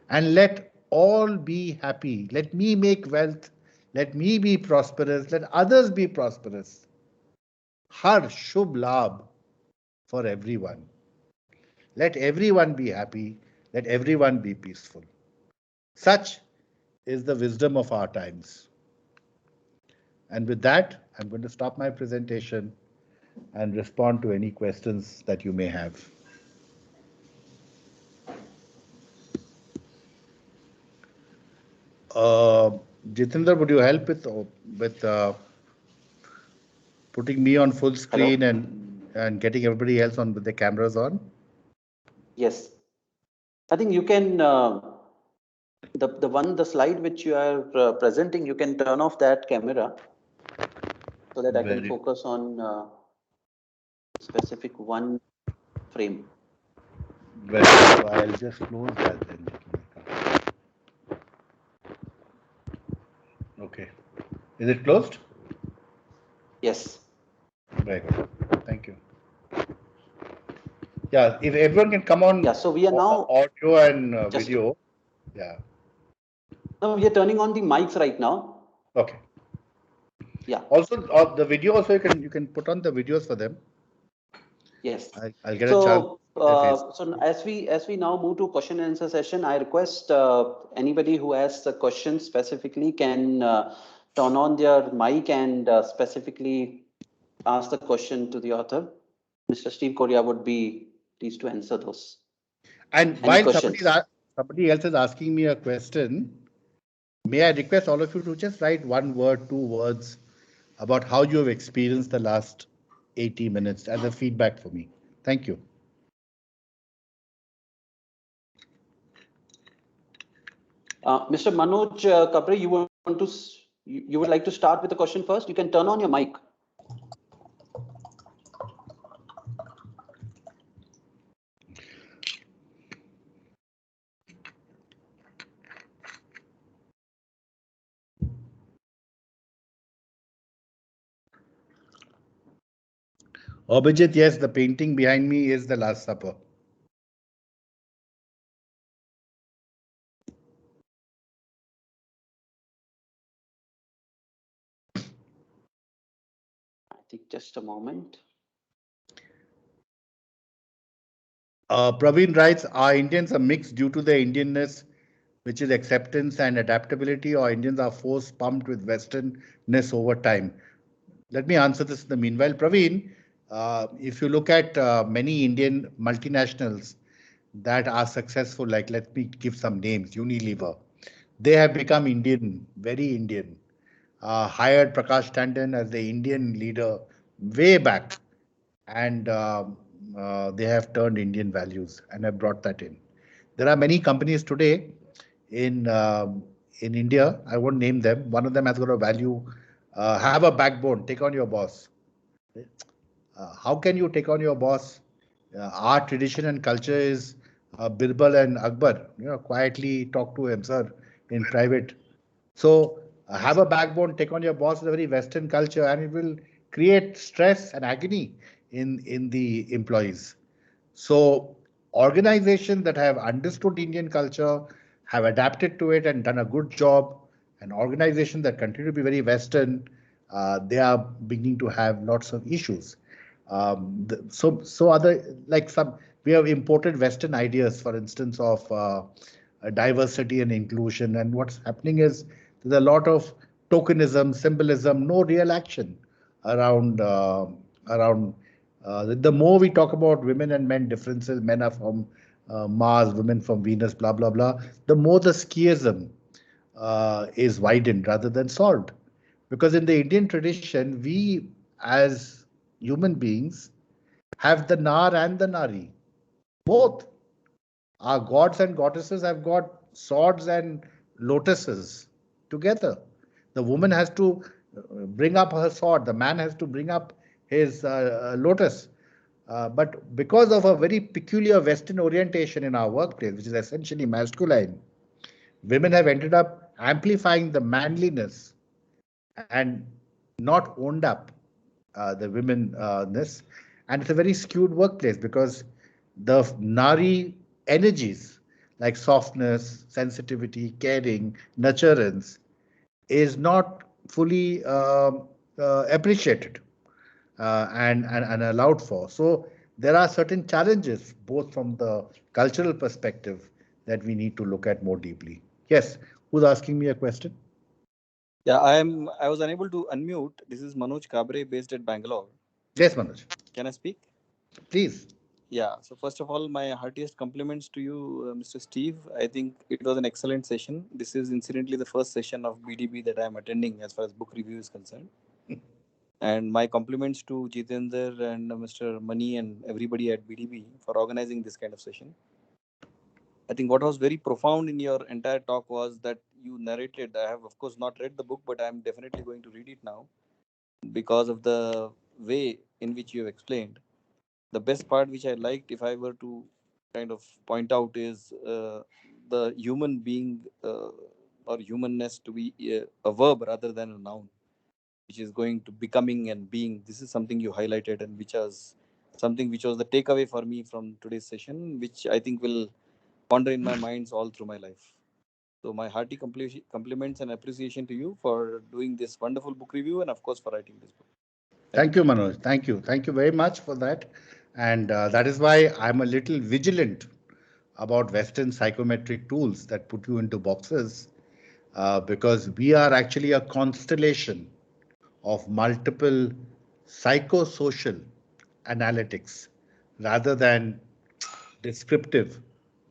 And let all be happy. Let me make wealth. Let me be prosperous. Let others be prosperous. Har Shubh Labh for everyone. Let everyone be happy. Let everyone be peaceful. Such is the wisdom of our times. And with that, I'm going to stop my presentation and respond to any questions that you may have. Jitendra, would you help with putting me on full screen and getting everybody else on with their cameras on? Yes. I think you can, the slide which you are presenting, you can turn off that camera so that I can focus on specific one frame. Well, so I'll just close that then. Okay. Is it closed? Yes. Very good. Thank you. Yeah, if everyone can come on. Yeah, so we are now audio and video. Yeah. No, we are turning on the mics right now. Okay. Yeah. Also, the video also you can put on the videos for them. Yes. I'll get a chance. So as we now move to question and answer session, I request anybody who has a question specifically can turn on their mic and specifically ask the question to the author. Mr. Steve Korea would be pleased to answer those. And while somebody else is asking me a question, may I request all of you to just write 1 word, 2 words about how you have experienced the last 80 minutes as a feedback for me. Thank you. Mr. Manoj Kabri, you would like to start with the question first? You can turn on your mic. Abhijit, yes, the painting behind me is the Last Supper. I think just a moment. Praveen writes, are Indians a mix due to their Indianness, which is acceptance and adaptability, or Indians are forced pumped with Westernness over time? Let me answer this in the meanwhile. Praveen, if you look at many Indian multinationals that are successful, like let me give some names, Unilever, they have become Indian, very Indian. Hired Prakash Tandon as the Indian leader way back, and they have turned Indian values and have brought that in. There are many companies today in India. I won't name them. One of them has got a value. Have a backbone. Take on your boss. How can you take on your boss? Our tradition and culture is Birbal and Akbar. Quietly talk to him, sir, in private. So have a backbone. Take on your boss is a very Western culture, and it will create stress and agony in the employees. So organizations that have understood Indian culture, have adapted to it and done a good job, and organizations that continue to be very Western, they are beginning to have lots of issues. So other like we have imported Western ideas, for instance, of diversity and inclusion. And what's happening is there's a lot of tokenism, symbolism, no real action around the more we talk about women and men differences, men are from Mars, women from Venus, blah blah blah, the more the schism is widened rather than solved. Because in the Indian tradition, we as human beings have the Nar and the Nari, both. Our gods and goddesses have got swords and lotuses together. The woman has to bring up her sword, the man has to bring up his lotus. But because of a very peculiar Western orientation in our workplace, which is essentially masculine, women have ended up amplifying the manliness and not owned up the womenness. And it's a very skewed workplace because the Nari energies like softness, sensitivity, caring, nurturance is not fully appreciated and allowed for. So there are certain challenges, both from the cultural perspective, that we need to look at more deeply. Yes, who's asking me a question? Yeah, I was unable to unmute. This is Manoj Kabre based at Bangalore. Yes, Manoj. Can I speak? Please. Yeah. So first of all, my heartiest compliments to you, Mr. Steve. I think it was an excellent session. This is incidentally the first session of BDB that I am attending as far as book review is concerned. And my compliments to Jitendra and Mr. Mani and everybody at BDB for organizing this kind of session. I think what was very profound in your entire talk was that you narrated. I have, of course, not read the book, but I'm definitely going to read it now because of the way in which you have explained. The best part which I liked, if I were to kind of point out, is the human being or humanness to be a verb rather than a noun, which is going to becoming and being. This is something you highlighted, and which was something which was the takeaway for me from today's session, which I think will ponder in my minds all through my life. So my hearty compliments and appreciation to you for doing this wonderful book review and of course for writing this book. Thank you, Manoj. Thank you. Thank you very much for that. And that is why I'm a little vigilant about Western psychometric tools that put you into boxes, because we are actually a constellation of multiple psychosocial analytics rather than descriptive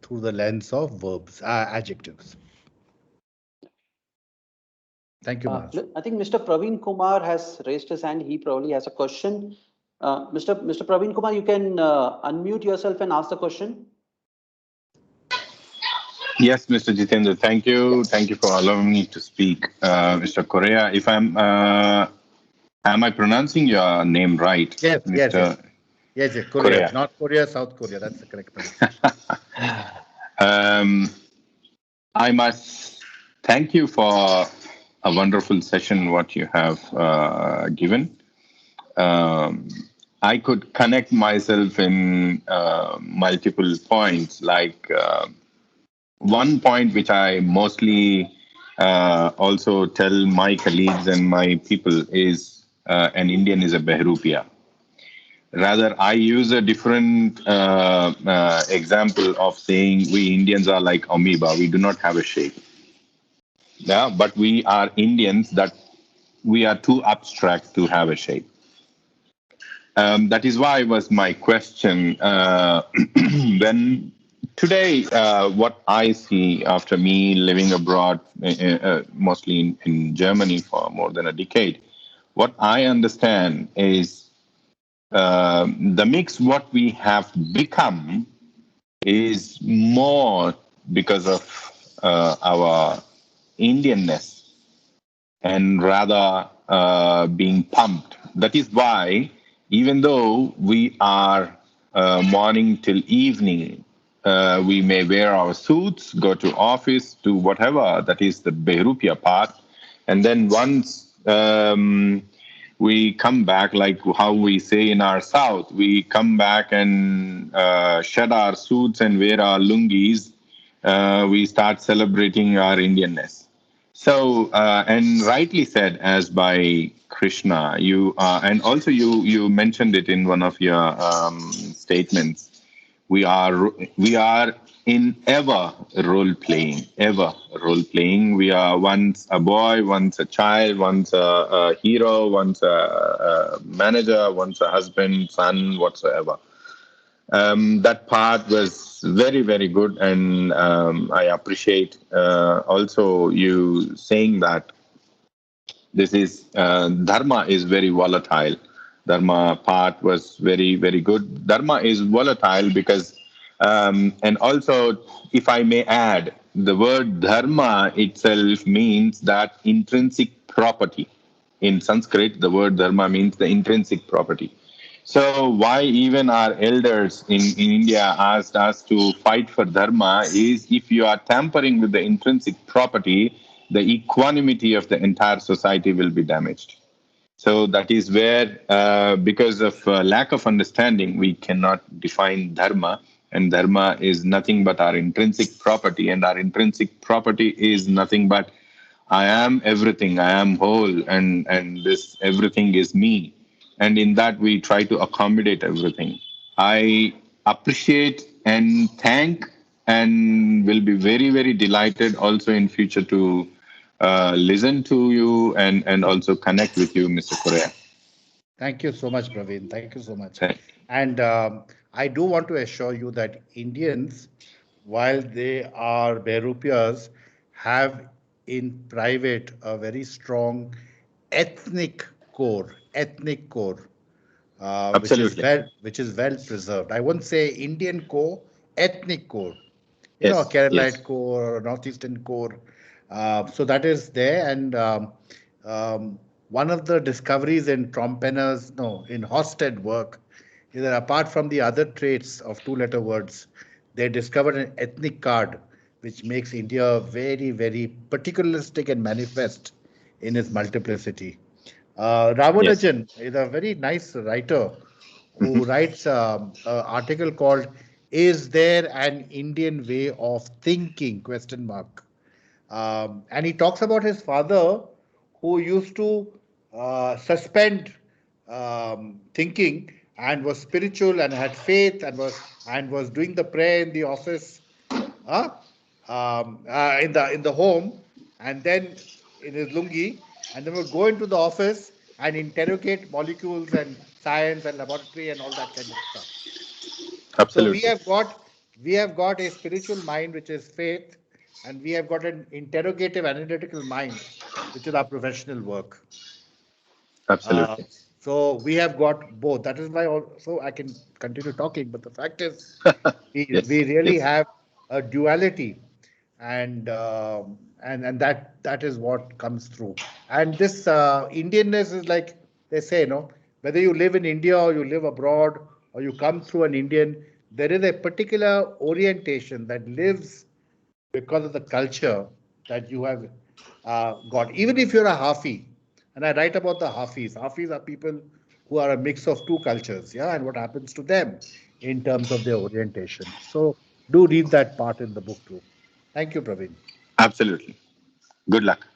through the lens of verbs, adjectives. Thank you, Manoj. I think Mr. Praveen Kumar has raised his hand. He probably has a question. Mr. Praveen Kumar, you can unmute yourself and ask the question. Yes, Mr. Jitendra, thank you. Thank you for allowing me to speak. Mr. Correa, if am I pronouncing your name right? Yes, Mr. Yes, Korea. North Korea, South Korea. That's the correct pronunciation. I must thank you for a wonderful session, what you have given. I could connect myself in multiple points, like one point which I mostly also tell my colleagues and my people is an Indian is a Behrupia. Rather, I use a different example of saying we Indians are like amoeba. We do not have a shape. Yeah, but we are Indians that we are too abstract to have a shape. That is why was my question. When today, what I see after me living abroad, mostly in Germany for more than a decade, what I understand is the mix what we have become is more because of our Indianness and rather being pumped. That is why, even though we are morning till evening, we may wear our suits, go to office, do whatever. That is the Behrupia part. And then once we come back, like how we say in our South, we come back and shed our suits and wear our lungis. We start celebrating our Indianness. So, and rightly said as by Krishna, and also you mentioned it in one of your statements. We are in ever role playing. We are once a boy, once a child, once a hero, once a manager, once a husband, son, whatsoever. That part was very, very good, and I appreciate also you saying that this is dharma is very volatile. Dharma part was very, very good. Dharma is volatile because, and also, if I may add, the word dharma itself means that intrinsic property. In Sanskrit, the word dharma means the intrinsic property. So why even our elders in India asked us to fight for dharma is if you are tampering with the intrinsic property, the equanimity of the entire society will be damaged. So that is where, because of lack of understanding, we cannot define dharma. And dharma is nothing but our intrinsic property. And our intrinsic property is nothing but I am everything, I am whole, and this everything is me. And in that, we try to accommodate everything. I appreciate and thank and will be very, very delighted also in future to listen to you and also connect with you, Mr. Correa. Thank you so much, Praveen. Thank you so much. Thank- And I do want to assure you that Indians, while they are Behrupias, have in private a very strong ethnic core, Absolutely. which is well preserved. I won't say Indian core, ethnic core. A Yes, Keralite yes. core or Northeastern core. So that is there. And one of the discoveries in Trompena's, no, in Hosted work is that apart from the other traits of two-letter words, they discovered an ethnic card which makes India very, very particularistic and manifest in its multiplicity. Yes. Ramanujan is a very nice writer who writes an article called "Is There an Indian Way of Thinking?" question mark. And he talks about his father who used to suspend thinking and was spiritual and had faith and was doing the prayer in the office, uh, in the home, and then in his lungi, and then would go into the office and interrogate molecules and science and laboratory and all that kind of stuff. So Absolutely. we have got a spiritual mind which is faith, and we have got an interrogative analytical mind which is our professional work. Uh, Absolutely. so we have got both. That is why also I can continue talking. But the fact is, Yes. we really Yes. have a duality, and that is what comes through. And this Indianness is like they say, whether you live in India or you live abroad or you come through an Indian, there is a particular orientation that lives because of the culture that you have got. Even if you're a Hafi, and I write about the Hafis. Hafis are people who are a mix of two cultures, yeah, and what happens to them in terms of their orientation. So do read that part in the book too. Thank you, Praveen. Absolutely. Good luck.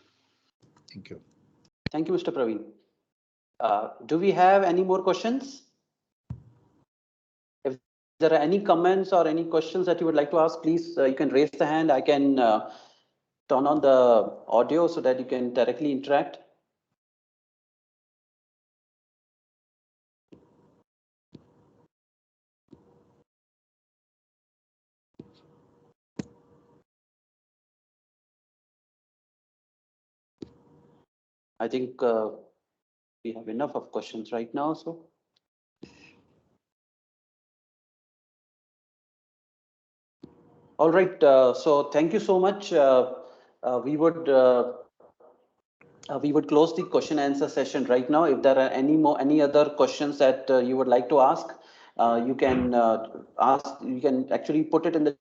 Thank you. Thank you, Mr. Praveen. Do we have any more questions? If there are any comments or any questions that you would like to ask, please, you can raise the hand. I can turn on the audio so that you can directly interact. I think we have enough of questions right now. So, all right. So thank you so much. We would close the question answer session right now. If there are any other questions that you would like to ask, you can ask. You can actually put it in the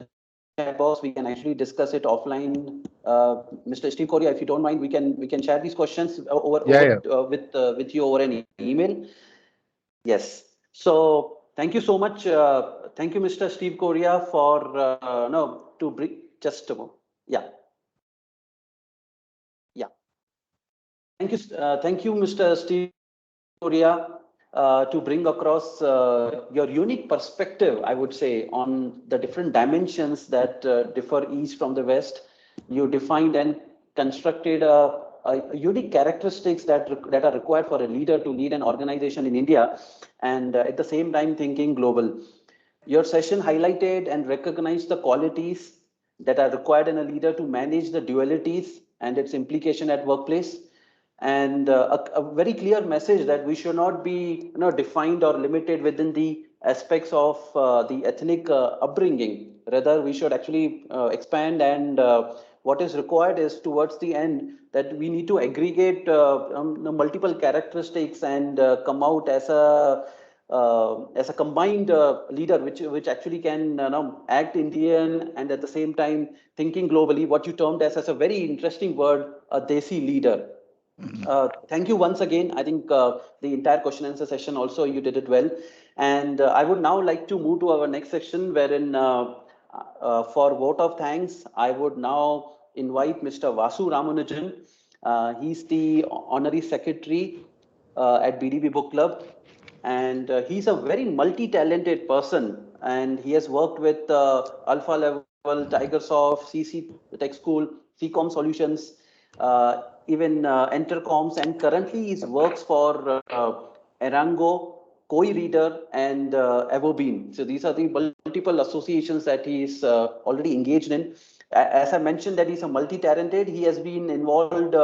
chat box. We can actually discuss it offline. Mr. Steve Correa, if you don't mind, we can share these questions Yeah. with you over an email. Yes. So thank you so much. Thank you, Mr. Steve Correa, for no to bring just a moment. Yeah. Yeah. Thank you, Mr. Steve Correa, to bring across your unique perspective, I would say, on the different dimensions that differ east from the west. You defined and constructed a unique characteristics that are required for a leader to lead an organization in India, and at the same time thinking global. Your session highlighted and recognized the qualities that are required in a leader to manage the dualities and its implication at workplace, and a very clear message that we should not be defined or limited within the aspects of the ethnic upbringing. Rather, we should actually expand, and what is required is towards the end that we need to aggregate multiple characteristics and come out as a combined leader, which actually can act Indian and at the same time thinking globally. What you termed as a very interesting word, a Desi leader. Thank you once again. I think the entire question and answer session also you did it well, and I would now like to move to our next section, wherein for vote of thanks, I would now invite Mr. Vasu Ramanujan. He's the honorary secretary at BDB Book Club, and he's a very multi-talented person, and he has worked with Alpha Level, Tigersoft, CC Tech School, CCOM Solutions, even Entercoms, and currently he works for Erango, Koi Reader, and Everbeam. So these are the multiple associations that he is already engaged in. As I mentioned that he's a multi-talented, he has been involved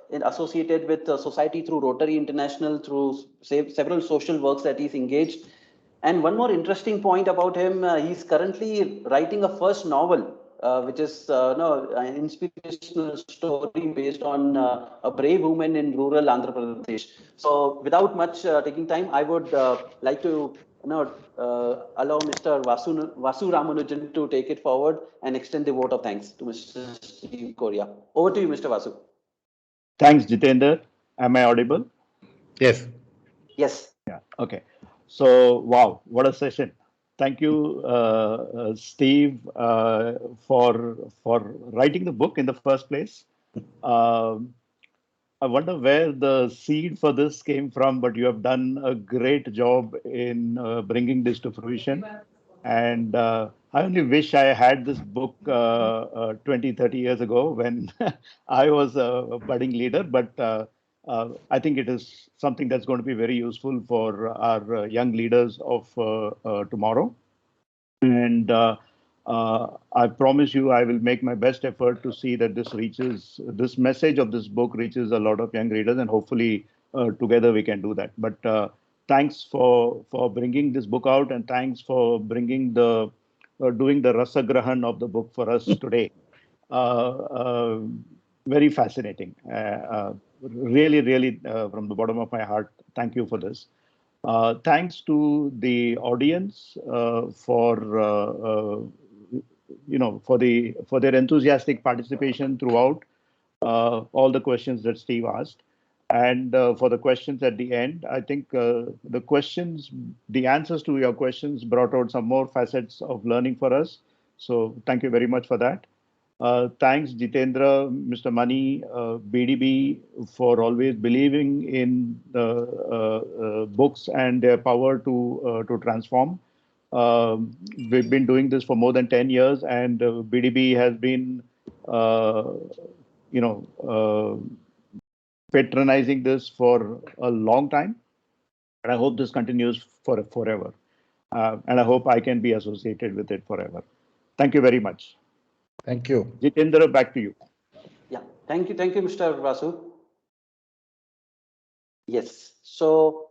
in associated with society through Rotary International, through several social works that he's engaged. And one more interesting point about him, he's currently writing a first novel, which is an inspirational story based on a brave woman in rural Andhra Pradesh. So without much taking time, I would like to allow Mr. Vasu Ramanujan to take it forward and extend the vote of thanks to Mr. Steve Korea. Over to you, Mr. Vasu. Thanks, Jitendra. Am I audible? Yes. Yes. Yeah. Okay. So, wow, what a session. Thank you, Steve, for writing the book in the first place. I wonder where the seed for this came from, but you have done a great job in bringing this to fruition. And I only wish I had this book 20, 30 years ago when I was a budding leader, but I think it is something that's going to be very useful for our young leaders of tomorrow. And I promise you, I will make my best effort to see that this message of this book reaches a lot of young readers, and hopefully together we can do that. But thanks for bringing this book out, and thanks for bringing doing the Rasagrahan of the book for us today. Very fascinating. Really, from the bottom of my heart, thank you for this. Thanks to the audience for their enthusiastic participation throughout all the questions that Steve asked, and for the questions at the end. I think the answers to your questions brought out some more facets of learning for us. So thank you very much for that. Thanks, Jitendra, Mr. Mani, BDB, for always believing in the books and their power to transform. We've been doing this for more than 10 years, and BDB has been, patronizing this for a long time. And I hope this continues forever. And I hope I can be associated with it forever. Thank you very much. Thank you. Jitendra, back to you. Yeah, thank you, Mr. Vasu. Yes, so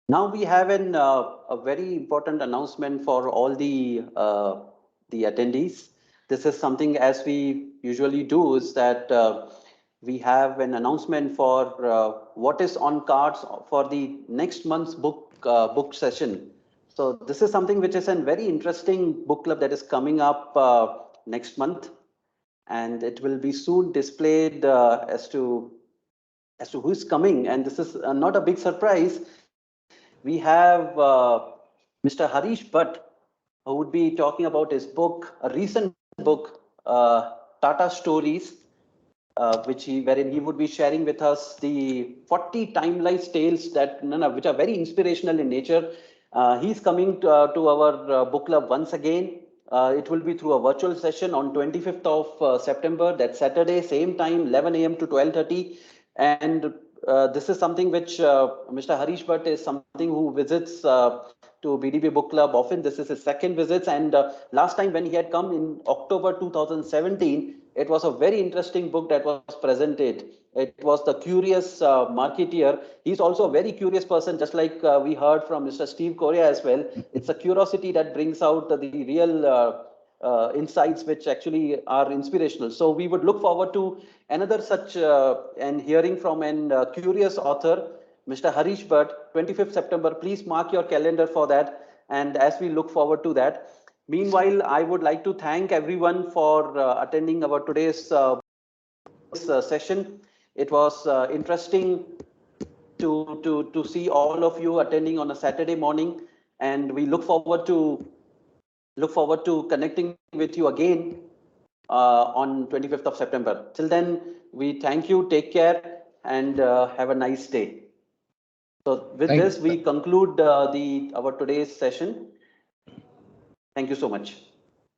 now we have a very important announcement for all the attendees. This is something, as we usually do, is that we have an announcement for what is on cards for the next month's book session. So this is something which is a very interesting book club that is coming up next month, and it will be soon displayed as to who's coming. And this is not a big surprise. We have Mr. Harish Bhatt, who would be talking about his book, a recent book, Tata Stories, wherein he would be sharing with us the 40 timeless tales that which are very inspirational in nature. He's coming to our book club once again. It will be through a virtual session on 25th of September, that Saturday, same time, 11 a.m. to 12:30. And this is something which Mr. Harish Bhatt is something who visits to BDB Book Club often. This is his second visit, and last time when he had come in October 2017, it was a very interesting book that was presented. It was The Curious Marketeer. He's also a very curious person, just like we heard from Mr. Steve Correa as well. It's a curiosity that brings out the real insights which actually are inspirational. So we would look forward to another such and hearing from an curious author, Mr. Harish Bhatt, 25th September. Please mark your calendar for that. And as we look forward to that, meanwhile, I would like to thank everyone for attending our today's session. It was interesting to see all of you attending on a Saturday morning, and we look forward to connecting with you again on 25th of September. Till then, we thank you, take care, and have a nice day. So with this, we conclude our today's session. Thank you so much.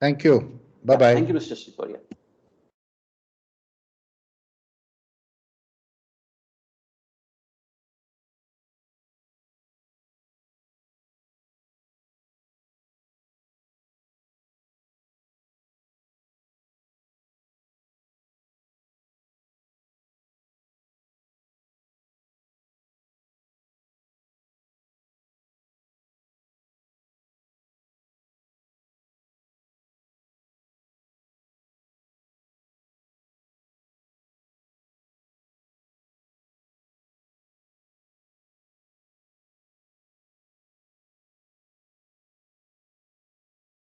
Thank you. Bye-bye. Thank you, Mr. Shiporia.